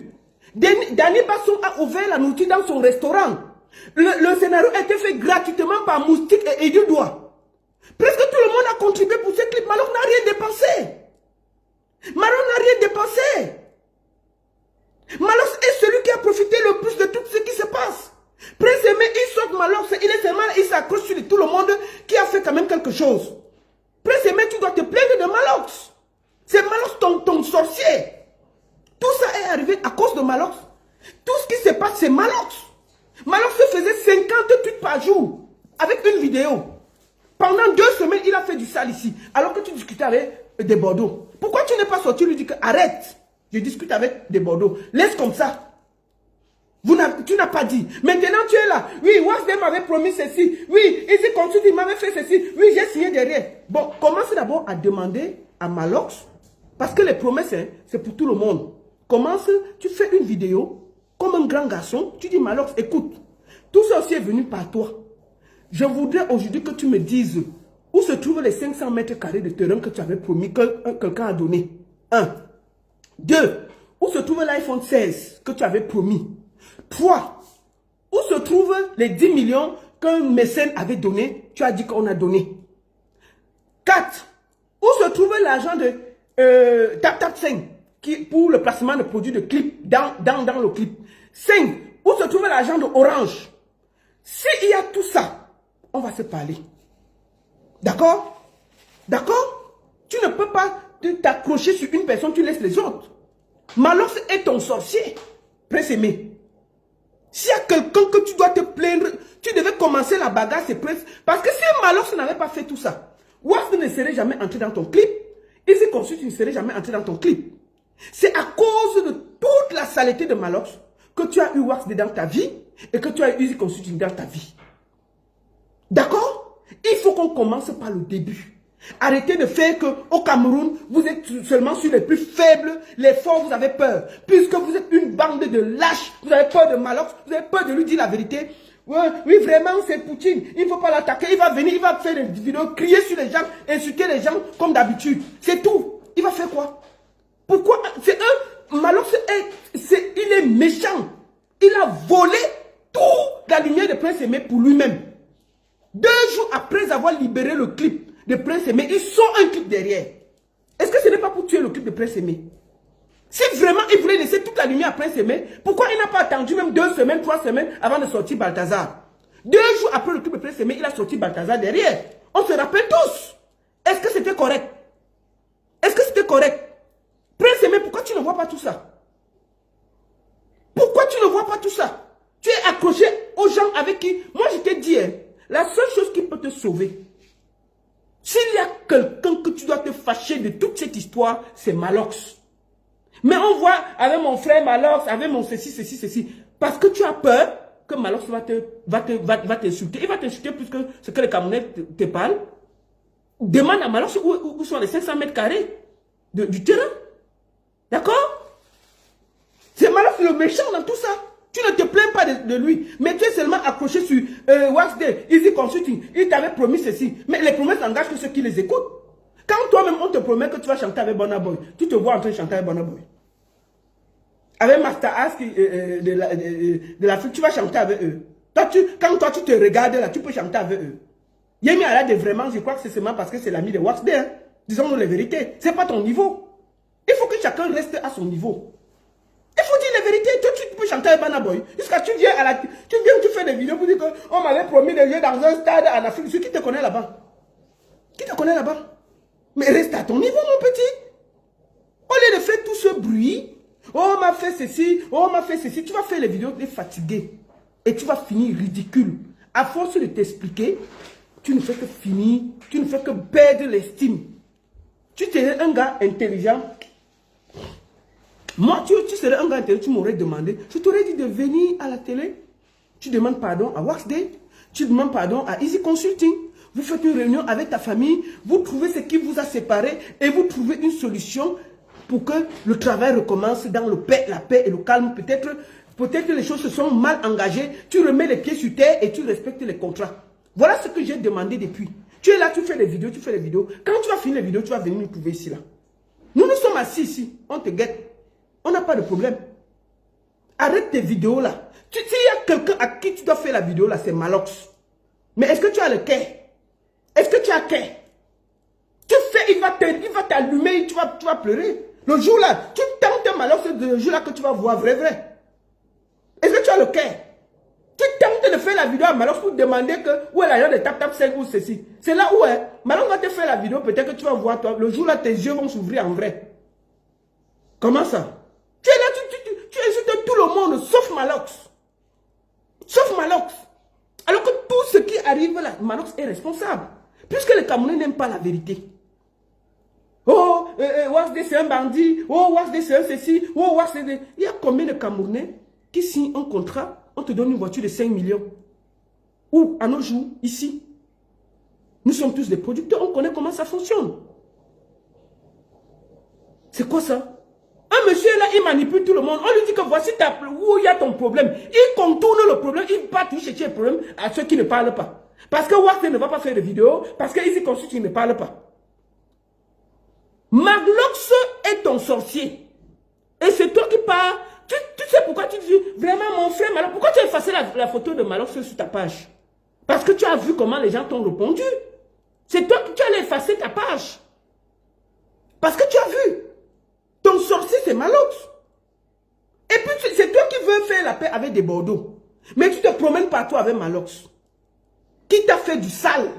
Danny Basson a ouvert la nourriture dans son restaurant. Le scénario a été fait gratuitement par Moustique et Edouard. Presque tout le monde a contribué pour ce clip. Malox n'a rien dépensé. Malox n'a rien dépensé. Malox est celui qui a profité le plus de tout ce qui se passe. Prince Aimé, il sort Malox, il est seulement, il s'accroche sur tout le monde qui a fait quand même quelque chose. Prince Aimé, tu dois te plaindre de Malox. C'est Malox ton sorcier. Tout ça est arrivé à cause de Malox. Tout ce qui se passe, c'est Malox. Malox se faisait 50 tweets par jour avec une vidéo. Pendant 2 semaines, il a fait du sale ici. Alors que tu discutais avec des Bordeaux. Pourquoi tu n'es pas sorti lui dire que arrête? Je discute avec des Bordeaux. Laisse comme ça. Tu n'as pas dit. Maintenant, tu es là. Oui, Wasdem m'avait promis ceci. Oui, Easy Consulting m'avait fait ceci. Oui, j'ai signé derrière. Bon, commence d'abord à demander à Malox. Parce que les promesses, hein, c'est pour tout le monde. Commence, tu fais une vidéo. Comme un grand garçon, tu dis Malox, écoute. Tout ça aussi est venu par toi. Je voudrais aujourd'hui que tu me dises où se trouvent les 500 mètres carrés de terrain que tu avais promis que quelqu'un a donné. 1. 2. Où se trouve l'iPhone 16 que tu avais promis. 3. Où se trouvent les 10 millions qu'un mécène avait donné, tu as dit qu'on a donné. 4. Où se trouve l'argent de TapTap5 pour le placement de produits de clip dans le clip. 5. Où se trouve l'argent de Orange. S'il y a tout ça, on va se parler. D'accord? D'accord? Tu ne peux pas t'accrocher sur une personne, tu laisses les autres. Malox est ton sorcier. Prince-Aimé. S'il y a quelqu'un que tu dois te plaindre, tu devais commencer la bagarre, c'est Prince. Parce que si Malox n'avait pas fait tout ça, Wasp ne serait jamais entré dans ton clip. Easy Consulting ne serait jamais entré dans ton clip. C'est à cause de toute la saleté de Malox que tu as eu Wasp dans ta vie et que tu as eu Easy Consulting dans ta vie. D'accord? Il faut qu'on commence par le début. Arrêtez de faire qu'au Cameroun, vous êtes seulement sur les plus faibles, les forts, vous avez peur. Puisque vous êtes une bande de lâches, vous avez peur de Malox, vous avez peur de lui dire la vérité. Oui, vraiment, c'est Poutine, il ne faut pas l'attaquer, il va venir, il va faire des vidéos, crier sur les gens, insulter les gens comme d'habitude. C'est tout. Il va faire quoi? Pourquoi? C'est Malox, il est méchant. Il a volé toute la lumière de Prince-Aimé pour lui-même. 2 jours après avoir libéré le clip de Prince-Aimé, il sort un clip derrière. Est-ce que ce n'est pas pour tuer le clip de Prince-Aimé? Si vraiment il voulait laisser toute la lumière à Prince-Aimé, pourquoi il n'a pas attendu même 2 semaines, 3 semaines avant de sortir Balthazar? 2 jours après le clip de Prince-Aimé, il a sorti Balthazar derrière. On se rappelle tous. Est-ce que c'était correct? Est-ce que c'était correct? Prince-Aimé, pourquoi tu ne vois pas tout ça? Pourquoi tu ne vois pas tout ça? Tu es accroché aux gens avec qui... Moi, je t'ai dit, hein, la seule chose qui peut te sauver, s'il y a quelqu'un que tu dois te fâcher de toute cette histoire, c'est Malox. Mais on voit avec mon frère Malox, avec mon ceci. Parce que tu as peur que Malox va t'insulter. Il va t'insulter plus que ce que les Camerounais te parlent. Demande à Malox où sont les 500 mètres carrés du terrain. D'accord? C'est Malox le méchant dans tout ça. Tu ne te plains pas de lui, mais tu es seulement accroché sur Waxday, Easy Consulting. Il t'avait promis ceci. Mais les promesses n'engagent que ceux qui les écoutent. Quand toi-même on te promet que tu vas chanter avec Burna Boy, tu te vois en train de chanter avec Burna Boy. Avec Master Ask de l'Afrique, tu vas chanter avec eux. Quand toi tu te regardes là, tu peux chanter avec eux. Yemi Alade, vraiment, je crois que c'est seulement parce que c'est l'ami de Waxday. Hein. Disons-nous les vérités. Ce n'est pas ton niveau. Il faut que chacun reste à son niveau. Il faut dire la vérité. Toi, tu peux chanter avec Burna Boy. Jusqu'à tu viens tu fais des vidéos pour dire qu'on m'avait promis de jouer dans un stade en Afrique. Qui te connaît là-bas? Qui te connaît là-bas? Mais reste à ton niveau, mon petit. Au lieu de faire tout ce bruit, oh, on m'a fait ceci, oh, on m'a fait ceci, tu vas faire les vidéos, tu es fatigué. Et tu vas finir ridicule. À force de t'expliquer, tu ne fais que finir, tu ne fais que perdre l'estime. Tu es un gars intelligent. Moi, tu serais un gars intelligent, tu m'aurais demandé, je t'aurais dit de venir à la télé. Tu demandes pardon à Waxday, tu demandes pardon à Easy Consulting. Vous faites une réunion avec ta famille, vous trouvez ce qui vous a séparés et vous trouvez une solution pour que le travail recommence dans la paix et le calme. Peut-être que les choses se sont mal engagées, tu remets les pieds sur terre et tu respectes les contrats. Voilà ce que j'ai demandé depuis. Tu es là, tu fais des vidéos, Quand tu vas finir les vidéos, tu vas venir nous trouver ici là. Nous sommes assis ici, on te guette. On n'a pas de problème. Arrête tes vidéos là. S'il y a quelqu'un à qui tu dois faire la vidéo là, c'est Malox. Mais est-ce que tu as le cœur? Est-ce que tu as cœur? Tu fais, il va t'allumer, tu vas pleurer. Le jour là, tu tentes Malox, c'est le jour là que tu vas voir vrai. Est-ce que tu as le cœur? Tu tentes de faire la vidéo à Malox pour demander où est l'argent de TapTap5 ou ceci. C'est là où Malox va te faire la vidéo, peut-être que tu vas voir toi. Le jour là, tes yeux vont s'ouvrir en vrai. Comment ça? Tu es là, tu insultes tout le monde, sauf Malox. Sauf Malox. Alors que tout ce qui arrive là, Malox est responsable. Puisque les Camerounais n'aiment pas la vérité. Oh, Wasdé c'est un bandit, oh, Wasdé c'est un ceci, oh, Wasdé... Il y a combien de Camerounais qui signent un contrat, on te donne une voiture de 5 millions. Ou, à nos jours, ici, nous sommes tous des producteurs, on connaît comment ça fonctionne. C'est quoi ça? Un monsieur là, il manipule tout le monde. On lui dit que voici où il y a ton problème. Il contourne le problème, il va tout chercher le problème à ceux qui ne parlent pas. Parce que Wasdé ne va pas faire de vidéo, parce que Easy Consult ne parle pas. Maglox est ton sorcier. Et c'est toi qui parles. Tu sais pourquoi tu dis, vraiment mon frère Malox, pourquoi tu as effacé la photo de Malox sur ta page? Parce que tu as vu comment les gens t'ont répondu. C'est toi qui as effacé ta page. Parce que tu as vu. Ton sorcier, c'est Malox. Et puis, c'est toi qui veux faire la paix avec des Bordeaux. Mais tu te promènes partout avec Malox. Qui t'a fait du sale.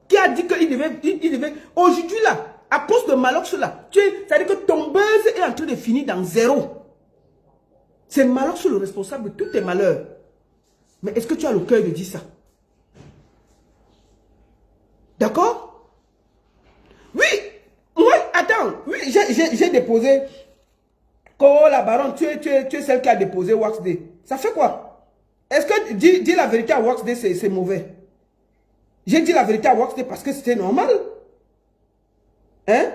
Qui a dit qu'il devait... Aujourd'hui, là, à cause de Malox, là, c'est-à-dire que ton buzz est en train de finir dans zéro. C'est Malox le responsable de tous tes malheurs. Mais est-ce que tu as le cœur de dire ça? D'accord? Oui. Moi, attends. Oui, j'ai déposé. Oh, la baronne, tu es celle qui a déposé Wasdé. Ça fait quoi? Est-ce que dire la vérité à Wasdé, c'est mauvais? J'ai dit la vérité à Wasdé parce que c'était normal. Hein?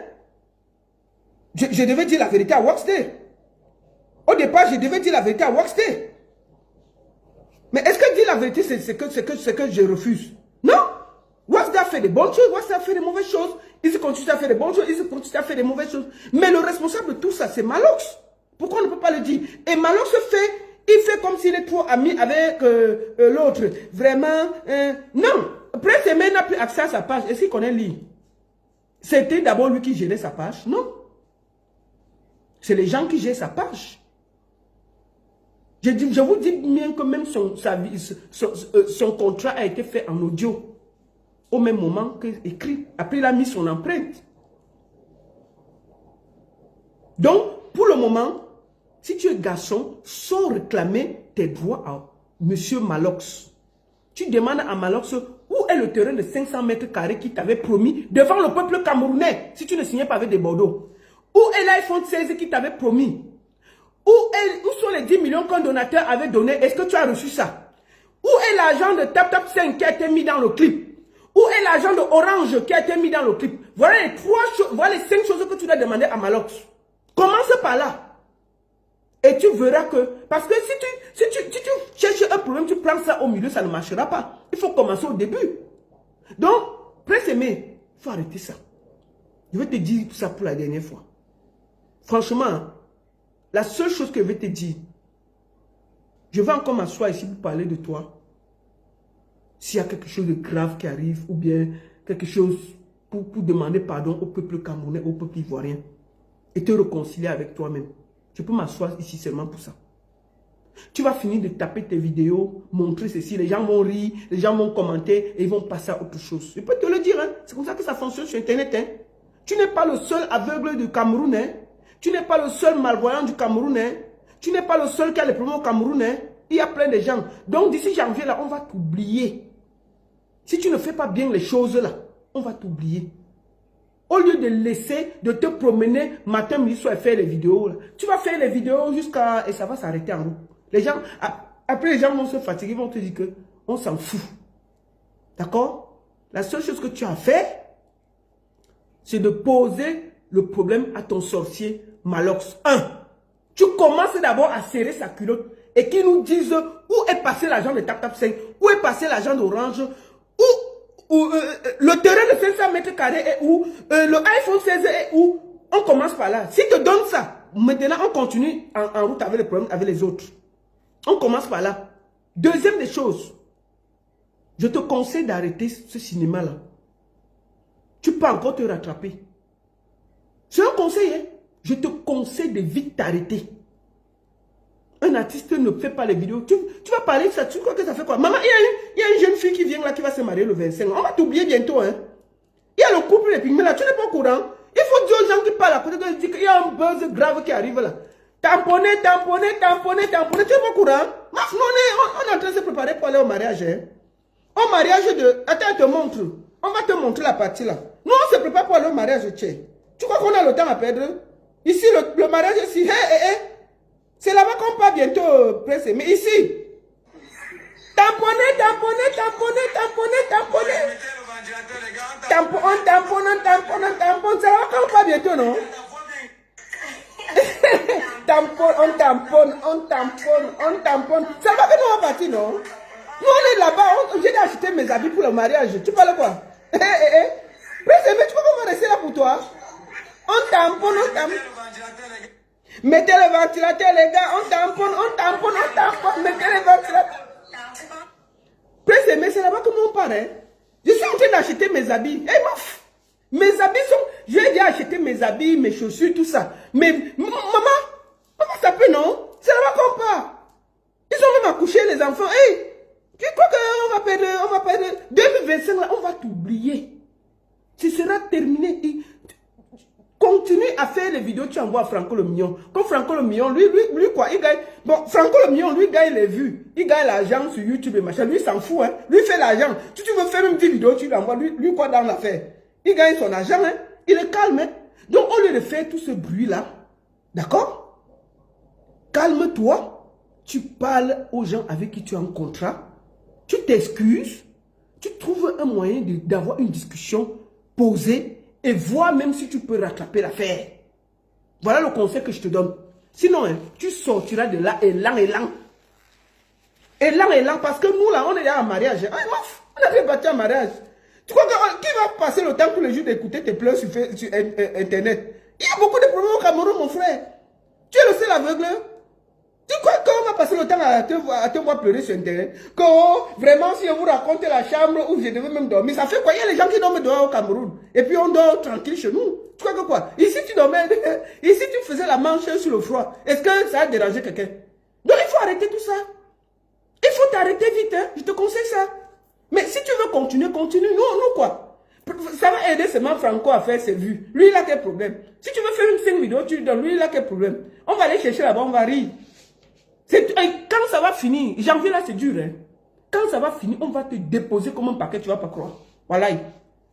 Je devais dire la vérité à Wasdé. Au départ, je devais dire la vérité à Wasdé. Mais est-ce que dire la vérité, c'est que je refuse? Non. Wasdé a fait des bonnes choses, Wasdé a fait des mauvaises choses. Il continue à faire des bonnes choses, il continue à faire des mauvaises choses. Mais le responsable de tout ça, c'est Malox. Pourquoi on ne peut pas le dire? Et Malox il fait comme s'il est trop ami avec l'autre. Vraiment, non. Prince Aimé n'a plus accès à sa page. Est-ce qu'il connaît lui? C'était d'abord lui qui gérait sa page? Non. C'est les gens qui gèrent sa page. Je vous dis bien que même son contrat a été fait en audio. Au même moment qu'écrit. Après, il a mis son empreinte. Donc, pour le moment, si tu es garçon, sans réclamer tes droits à Monsieur Malox. Tu demandes à Malox où est le terrain de 500 mètres carrés qui t'avait promis devant le peuple camerounais si tu ne signais pas avec des Bordeaux. Où est l'iPhone 16 qui t'avait promis? Où sont les 10 millions qu'un donateur avait donné? Est-ce que tu as reçu ça? Où est l'argent de TapTap 5 qui a été mis dans le clip? Où est l'argent de Orange qui a été mis dans le clip? Voilà les 3 choses, voilà les 5 choses que tu dois demander à Malox. Commence par là. Et tu verras que... Parce que si tu cherches un problème, tu prends ça au milieu, ça ne marchera pas. Il faut commencer au début. Donc, Prince Aimé, il faut arrêter ça. Je vais te dire ça pour la dernière fois. Franchement, la seule chose que je vais te dire, je vais encore m'asseoir ici pour parler de toi. S'il y a quelque chose de grave qui arrive, ou bien quelque chose pour demander pardon au peuple camerounais, au peuple ivoirien, et te réconcilier avec toi-même. Je peux m'asseoir ici seulement pour ça. Tu vas finir de taper tes vidéos, montrer ceci, les gens vont rire, les gens vont commenter et ils vont passer à autre chose. Je peux te le dire, hein? C'est comme ça que ça fonctionne sur Internet. Hein? Tu n'es pas le seul aveugle du Cameroun. Hein? Tu n'es pas le seul malvoyant du Cameroun. Hein? Tu n'es pas le seul qui a les problèmes au Cameroun. Hein? Il y a plein de gens. Donc d'ici janvier, là, on va t'oublier. Si tu ne fais pas bien les choses là, on va t'oublier. Au lieu de laisser, de te promener matin, midi, soir et faire les vidéos, là, tu vas faire les vidéos jusqu'à... Et ça va s'arrêter en route. Les gens, après les gens vont se fatiguer, ils vont te dire que on s'en fout. D'accord? La seule chose que tu as fait, c'est de poser le problème à ton sorcier Malox. 1. Tu commences d'abord à serrer sa culotte et qu'ils nous disent où est passé l'argent de TapTap 5, où est passé l'argent d'Orange, où le terrain de 500 mètres carrés est où, le iPhone 16 est où. On commence par là. Si tu te donnes ça, maintenant on continue en route avec les problèmes avec les autres. On commence par là. Deuxième des choses, je te conseille d'arrêter ce cinéma-là. Tu peux encore te rattraper. C'est un conseil, hein? Je te conseille de vite t'arrêter. Un artiste ne fait pas les vidéos. Tu vas parler de ça, tu crois que ça fait quoi? Maman, il y a une jeune fille qui vient là, qui va se marier le 25. On va t'oublier bientôt, hein? Il y a le couple des pygmées là, tu n'es pas au courant. Il faut dire aux gens qui parlent à côté de dire qu'il y a un buzz grave qui arrive là. Tamponner. Tu n'es pas au courant? On est en train de se préparer pour aller au mariage, hein? Au mariage de... Attends, je te montre. On va te montrer la partie là. Nous, on se prépare pour aller au mariage, tiens. Tu crois qu'on a le temps à perdre? Ici, le mariage, ici, c'est là-bas qu'on part bientôt, Prince Aimé. Ici, tamponner. C'est là-bas qu'on part bientôt, non? On tamponne. C'est là-bas que nous on partit, non? Nous, on est là-bas. J'ai acheté mes habits pour le mariage. Tu parles quoi? Prince Aimé, tu crois qu'on va rester là pour toi? On tamponne. Mettez le ventilateur, les gars. On tamponne. Mettez le ventilateur. Prince Aimé, c'est là-bas que nous on part, hein? Je suis en train d'acheter mes habits. Mes habits sont... J'ai déjà acheté mes habits, mes chaussures, tout ça. Mais maman, ça peut, non? C'est là-bas qu'on part. Ils ont même accouché les enfants. Tu crois qu'on va perdre 2025, là, on va t'oublier. Tu seras terminé. Continue à faire les vidéos, tu envoies à Franco le Million. Comme Franco le Million, lui quoi, il gagne. Bon, Franco le Million, lui gagne les vues. Il gagne l'argent sur YouTube et machin. Lui s'en fout, hein. Lui fait l'argent. Si tu veux faire une petite vidéo, tu l'envoies. Lui quoi dans l'affaire? Il gagne son argent, hein. Il est calme, hein. Donc, au lieu de faire tout ce bruit-là, d'accord? Calme-toi. Tu parles aux gens avec qui tu as un contrat. Tu t'excuses. Tu trouves un moyen d'avoir une discussion posée. Et vois même si tu peux rattraper l'affaire. Voilà le conseil que je te donne. Sinon, hein, tu sortiras de là élan. Parce que nous, là, on est là en mariage. On a fait bâtir un mariage. Tu crois qui va passer le temps tous les jours d'écouter tes pleurs sur Internet? Il y a beaucoup de problèmes au Cameroun, mon frère. Tu es le seul aveugle. Tu crois qu'on va passer le temps à te voir pleurer sur Internet? Que vraiment, si je vous raconte la chambre où je devais même dormir, ça fait quoi? Il y a les gens qui dorment dehors au Cameroun. Et puis on dort tranquille chez nous. Tu crois que quoi? Ici, tu dormais, ici, tu faisais la manche sur le froid. Est-ce que ça a dérangé quelqu'un? Donc, il faut arrêter tout ça. Il faut t'arrêter vite, hein? Je te conseille ça. Mais si tu veux continuer, continue. Nous quoi? Ça va aider seulement Franco à faire ses vues. Lui, il a quel problème? Si tu veux faire une 5 vidéos, tu lui donnes. Lui, il a quel problème? On va aller chercher là-bas, on va rire. Quand ça va finir, janvier là c'est dur, hein. Quand ça va finir, on va te déposer comme un paquet, tu vas pas croire. Voilà.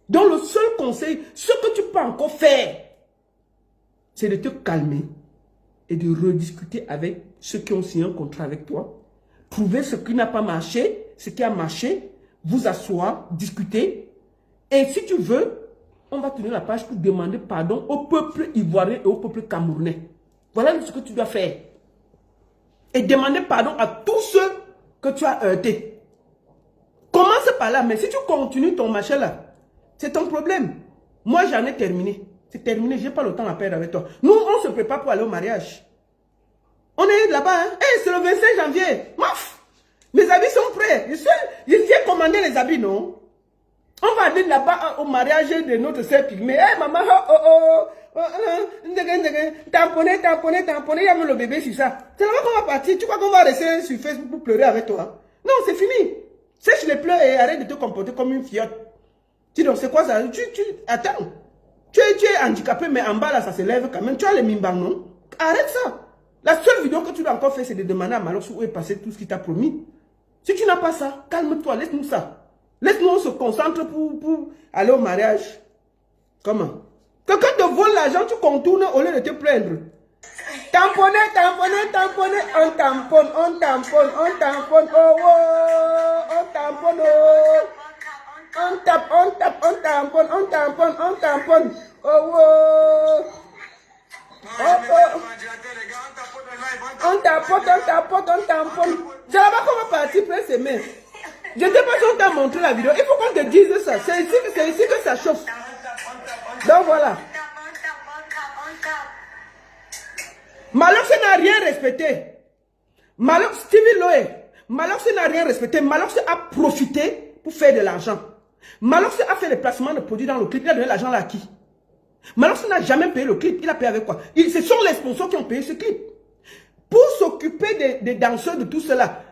Donc le seul conseil, ce que tu peux encore faire, c'est de te calmer et de rediscuter avec ceux qui ont signé un contrat avec toi, prouver ce qui n'a pas marché, ce qui a marché, vous asseoir, discuter. Et si tu veux, on va tenir la page pour demander pardon au peuple ivoirien et au peuple camerounais. Voilà ce que tu dois faire. Et demander pardon à tous ceux que tu as heurtés. Commence par là, mais si tu continues ton machin là, c'est ton problème. Moi, j'en ai terminé. C'est terminé, je n'ai pas le temps à perdre avec toi. Nous, on se prépare pour aller au mariage. On est là-bas, hein. C'est le 25 janvier. Mes habits sont prêts. J'ai commandé les habits, non? On va aller là-bas au mariage de notre sœur Pygmée. Maman, tamponner, il y a même le bébé sur ça. C'est là-bas qu'on va partir. Tu crois qu'on va rester sur Facebook pour pleurer avec toi? Non, c'est fini. Sèche les pleurs et arrête de te comporter comme une fillette. Tu dis, c'est quoi ça? Attends. Tu es handicapé, mais en bas là, ça se lève quand même. Tu as les mimbang, non? Arrête ça. La seule vidéo que tu dois encore faire, c'est de demander à Malox où est passé tout ce qu'il t'a promis. Si tu n'as pas ça, calme-toi, laisse-nous ça. Laisse-nous, on se concentre pour aller au mariage. Comment? Quelqu'un te vole l'argent, tu contournes au lieu de te plaindre. Tamponner, on tamponne. On tamponne, on tamponne. C'est là-bas qu'on va partir, Prince Aimé. Je ne sais pas si on t'a montré la vidéo. Il faut qu'on te dise ça. C'est ici que ça chauffe. Donc voilà. Malox n'a rien respecté. Stevie Loé. Malox n'a rien respecté. Malox a profité pour faire de l'argent. Malox a fait les placements de produits dans le clip. Il a donné l'argent à qui? Malox n'a jamais payé le clip. Il a payé avec quoi? Ce sont les sponsors qui ont payé ce clip. Pour s'occuper des danseurs, de tout cela,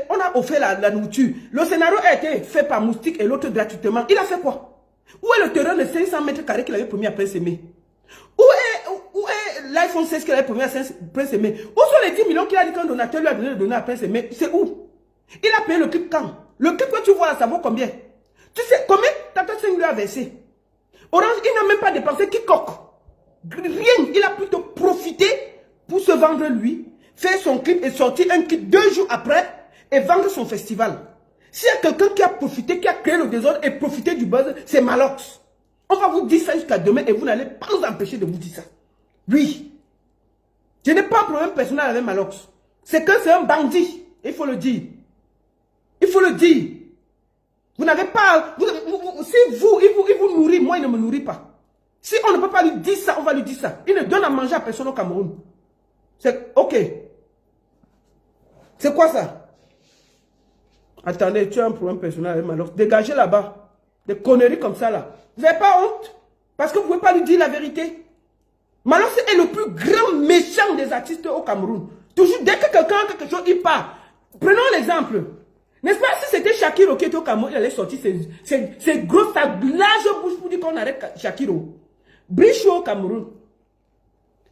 on a offert la nourriture. Le scénario a été fait par Moustique et l'autre gratuitement. Il a fait quoi? Où est le terrain de 500 mètres carrés qu'il avait promis à Prince Aimé? Où est l'iPhone 16 qu'il avait promis à Prince Aimé? Où sont les 10 millions qu'il a dit qu'un donateur lui a donné de donner à Prince Aimé? C'est où? Il a payé le clip quand? Le clip que tu vois là, ça vaut combien? Tu sais combien Tata 5 lui a versé? Orange, il n'a même pas dépensé quiconque. Rien. Il a plutôt profité pour se vendre lui, faire son clip et sortir un clip 2 jours après et vendre son festival. S'il y a quelqu'un qui a profité, qui a créé le désordre et profité du buzz, c'est Malox. On va vous dire ça jusqu'à demain et vous n'allez pas nous empêcher de vous dire ça. Oui. Je n'ai pas un problème personnel avec Malox. C'est que c'est un bandit. Il faut le dire. Il faut le dire. Vous n'avez pas... il vous nourrit, moi il ne me nourrit pas. Si on ne peut pas lui dire ça, on va lui dire ça. Il ne donne à manger à personne au Cameroun. C'est ok. C'est quoi ça? Attendez, tu as un problème personnel avec Malox. Dégagez là-bas. Des conneries comme ça là. Vous n'avez pas honte? Parce que vous ne pouvez pas lui dire la vérité. Malox est le plus grand méchant des artistes au Cameroun. Toujours, dès que quelqu'un a quelque chose, il part. Prenons l'exemple. N'est-ce pas, si c'était Shakiro qui était au Cameroun, il allait sortir ses grosses, sa large bouche pour dire qu'on arrête Shakiro. Brichou au Cameroun.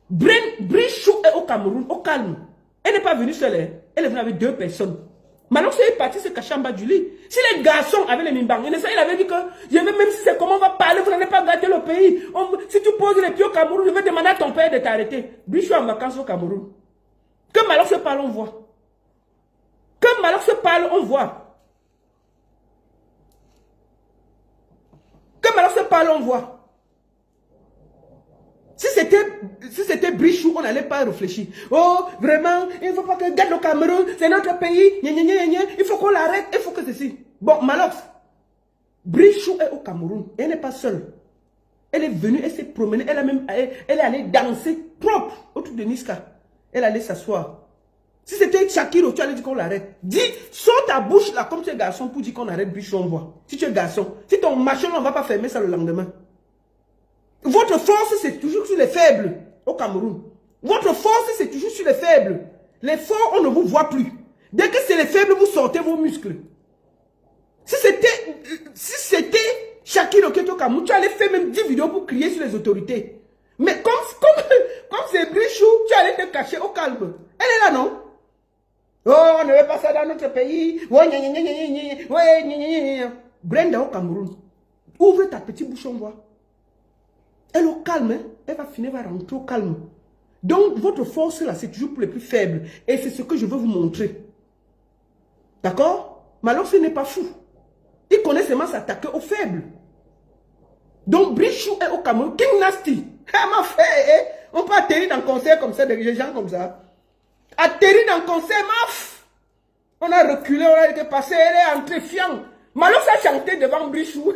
Brichou est au Cameroun, au calme. Elle n'est pas venue seule, elle est venue avec 2 personnes. Maintenant, c'est parti se cacher en bas du lit. Si les garçons avaient les mimbang, il avait dit que, même si c'est comment on va parler, vous n'allez pas gâter le pays. Si tu poses les pieds au Cameroun, je vais demander à ton père de t'arrêter. Brichou en vacances au Cameroun. Que Malox se parle, on voit. Que Malox se parle, on voit. Que Malox se parle, on voit. Si c'était Brichou, on n'allait pas réfléchir. Oh, vraiment, il ne faut pas que garde le Cameroun, c'est notre pays. Il faut qu'on l'arrête, il faut que ceci. Bon, Malox, Brichou est au Cameroun. Elle n'est pas seule. Elle est venue, elle s'est promenée, elle est allée danser propre autour de Niska. Elle allait s'asseoir. Si c'était Shakiro, tu allais dire qu'on l'arrête. Dis, sors ta bouche là comme tu es garçon pour dire qu'on arrête Brichou, on voit. Si tu es garçon, si ton machin, on ne va pas fermer ça le lendemain. Votre force, c'est toujours sur les faibles au Cameroun. Votre force, c'est toujours sur les faibles. Les forts, on ne vous voit plus. Dès que c'est les faibles, vous sortez vos muscles. Si c'était Shakiro qui était au Cameroun, tu allais faire même 10 vidéos pour crier sur les autorités. Mais comme c'est Brichou, tu allais te cacher au calme. Elle est là, non? Oh, on ne veut pas ça dans notre pays. Brenda au Cameroun. Ouvre ta petite bouche, on voit. Elle au calme, hein? Elle va finir par rentrer au calme. Donc, votre force là, c'est toujours pour les plus faibles. Et c'est ce que je veux vous montrer. D'accord? Mais alors, ce n'est pas fou. Il connaît seulement s'attaquer aux faibles. Donc, Brichou est au Cameroun. King Nasty. Ma frère, on peut atterrir dans le concert comme ça, des gens comme ça. Atterrir dans le concert, maf. On a reculé, on a été passé, elle est entrée fiant. Malo a chanté devant Brichou.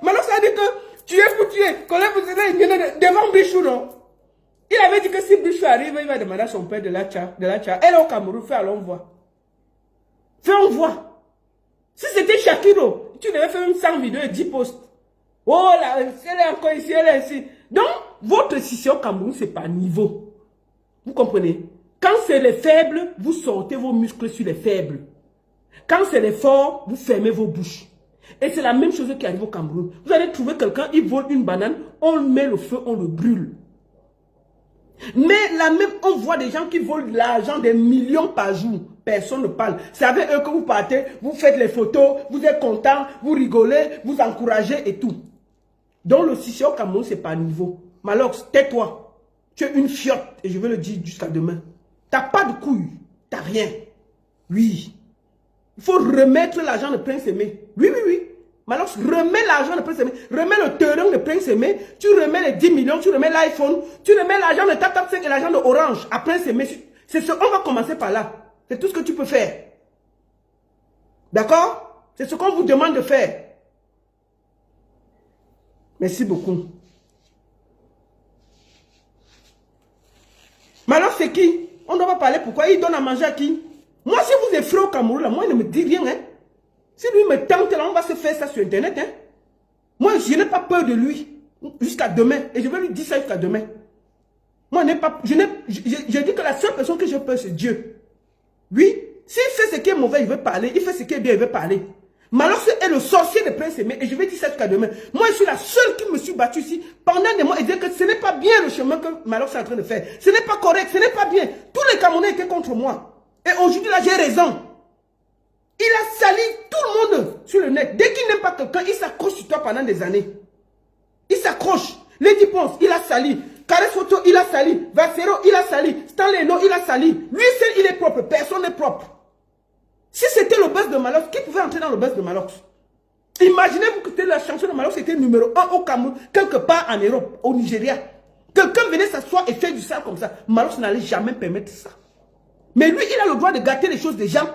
Malo a dit que tu es pour tuer. Devant Brichou, non? Il avait dit que si Brichou arrive, il va demander à son père de la tcha. Elle est au Cameroun, fais alors on voit. Fais on voit. Si c'était Shakiro, tu devais faire même 100 vidéos et 10 posts. Oh là, elle est encore ici, elle est ici. Donc, votre scission au Cameroun, c'est pas niveau. Vous comprenez? Quand c'est les faibles, vous sortez vos muscles sur les faibles. Quand c'est les forts, vous fermez vos bouches. Et c'est la même chose qui arrive au Cameroun. Vous allez trouver quelqu'un, il vole une banane, on met le feu, on le brûle. Mais là même, on voit des gens qui volent de l'argent, des millions par jour. Personne ne parle. C'est avec eux que vous partez, vous faites les photos, vous êtes content, vous rigolez, vous encouragez et tout. Donc le scission au Cameroun, c'est pas niveau. Malox, tais-toi. Tu es une fiotte et je vais le dire jusqu'à demain. T'as pas de couilles, t'as rien. Oui. Il faut remettre l'argent de Prince Aimé. Oui. Malox, remets l'argent de Prince Aimé. Remets le terrain de Prince Aimé. Tu remets les 10 millions, tu remets l'iPhone. Tu remets l'argent de Tap 5 et l'argent de Orange à Prince Aimé. On va commencer par là. C'est tout ce que tu peux faire. D'accord? C'est ce qu'on vous demande de faire. Merci beaucoup. Malox, c'est qui? On doit pas parler pourquoi. Il donne à manger à qui? Moi, si vous êtes frère au Cameroun, là, moi, il ne me dit rien. Hein? Si lui me tente, là, on va se faire ça sur Internet. Hein? Moi, je n'ai pas peur de lui. Jusqu'à demain. Et je vais lui dire ça jusqu'à demain. Moi, je dis que la seule personne que j'ai peur, c'est Dieu. Oui. S'il fait ce qui est mauvais, il veut parler. Il fait ce qui est bien, il veut parler. Malox est le sorcier de Prince Aimé. Et je vais dire ça jusqu'à demain. Moi, je suis la seule qui me suis battue ici pendant des mois et dire que ce n'est pas bien le chemin que Malox est en train de faire. Ce n'est pas correct, ce n'est pas bien. Tous les Camerounais étaient contre moi. Et aujourd'hui, là, j'ai raison. Il a sali tout le monde sur le net. Dès qu'il n'aime pas quelqu'un, il s'accroche sur toi pendant des années. Il s'accroche. Lady Ponce, il a sali. Caresse Photo, il a sali. Vassero, il a sali. Stanley No, il a sali. Lui seul, il est propre. Personne n'est propre. Si c'était le buzz de Malox, qui pouvait entrer dans le buzz de Malox? Imaginez-vous que la chanson de Malox était numéro 1 au Cameroun, quelque part en Europe, au Nigeria. Quelqu'un venait s'asseoir et faire du sale comme ça. Malox n'allait jamais permettre ça. Mais lui, il a le droit de gâter les choses des gens.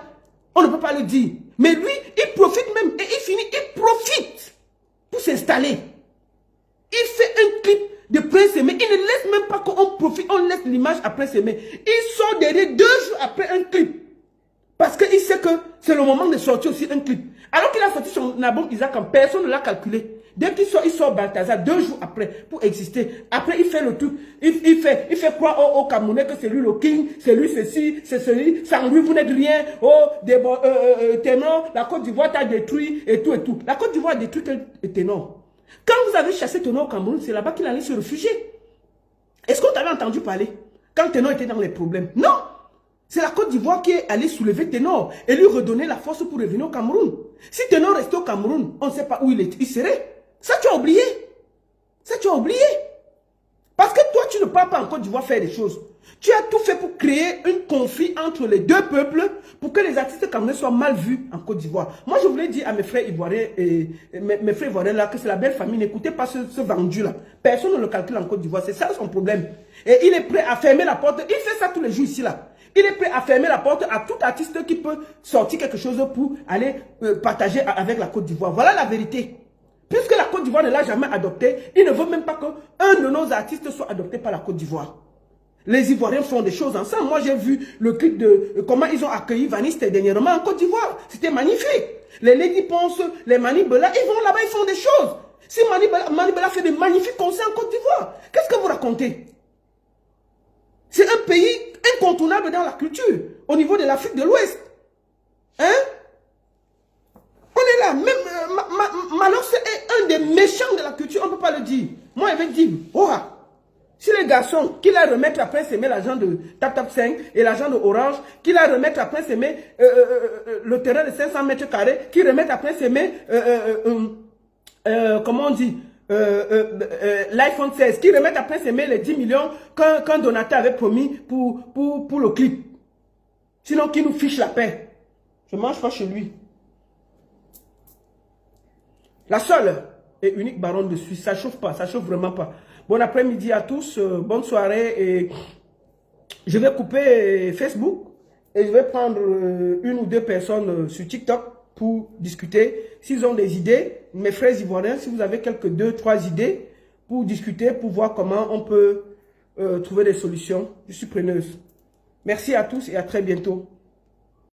On ne peut pas le dire. Mais lui, il profite même. Et il profite pour s'installer. Il fait un clip de Prince Aimé. Il ne laisse même pas qu'on profite. On laisse l'image à Prince Aimé. Il sort derrière 2 jours après un clip. Parce qu'il sait que c'est le moment de sortir aussi un clip. Alors qu'il a sorti son album Isaac, personne ne l'a calculé. Dès qu'il sort, il sort Balthazar 2 jours après pour exister. Après, il fait le truc. Il fait croire aux Camerounais que c'est lui le king, c'est lui ceci, c'est celui. Sans lui, vous n'êtes rien. Oh, Ténor, la Côte d'Ivoire t'a détruit et tout et tout. La Côte d'Ivoire a détruit Ténor. Quand vous avez chassé Ténor au Cameroun, c'est là-bas qu'il allait se réfugier. Est-ce qu'on t'avait entendu parler quand Ténor était dans les problèmes? Non. C'est la Côte d'Ivoire qui est allée soulever Ténor et lui redonner la force pour revenir au Cameroun. Si Ténor restait au Cameroun, on ne sait pas où il serait. Ça, tu as oublié. Ça, tu as oublié. Parce que toi, tu ne pars pas en Côte d'Ivoire faire des choses. Tu as tout fait pour créer un conflit entre les deux peuples pour que les artistes camerounais soient mal vus en Côte d'Ivoire. Moi, je voulais dire à mes frères ivoiriens et mes frères ivoiriens là que c'est la belle famille. N'écoutez pas ce vendu là. Personne ne le calcule en Côte d'Ivoire. C'est ça son problème. Et il est prêt à fermer la porte. Il fait ça tous les jours ici là. Il est prêt à fermer la porte à tout artiste qui peut sortir quelque chose pour aller partager avec la Côte d'Ivoire. Voilà la vérité. Puisque la Côte d'Ivoire ne l'a jamais adopté, il ne veut même pas qu'un de nos artistes soit adopté par la Côte d'Ivoire. Les Ivoiriens font des choses ensemble. Moi, j'ai vu le clip de comment ils ont accueilli Vaniste dernièrement en Côte d'Ivoire. C'était magnifique. Les Lady Ponce, les Manibela, ils vont là-bas, ils font des choses. Si Manibela fait des magnifiques concerts en Côte d'Ivoire, qu'est-ce que vous racontez? C'est un pays incontournable dans la culture, au niveau de l'Afrique de l'Ouest. Hein? On est là, même Malox est un des méchants de la culture, on ne peut pas le dire. Moi, je vais dire, oh, si les garçons, qu'il a remettre à Prince Aimé l'argent de Tap 5 et l'argent de Orange, qu'il a remettre à Prince Aimé le terrain de 500 mètres carrés, qu'il remette à Prince Aimé, comment on dit, l'iPhone 16, qu'il remette à Prince Aimé les 10 millions qu'un donateur avait promis pour le clip. Sinon, qu'il nous fiche la paix. Je ne mange pas chez lui. La seule et unique baronne de Suisse, ça ne chauffe pas, ça ne chauffe vraiment pas. Bon après-midi à tous, bonne soirée et je vais couper Facebook et je vais prendre 1 ou 2 personnes sur TikTok pour discuter. S'ils ont des idées, mes frères ivoiriens, si vous avez quelques 2-3 idées pour discuter, pour voir comment on peut trouver des solutions, je suis preneuse. Merci à tous et à très bientôt.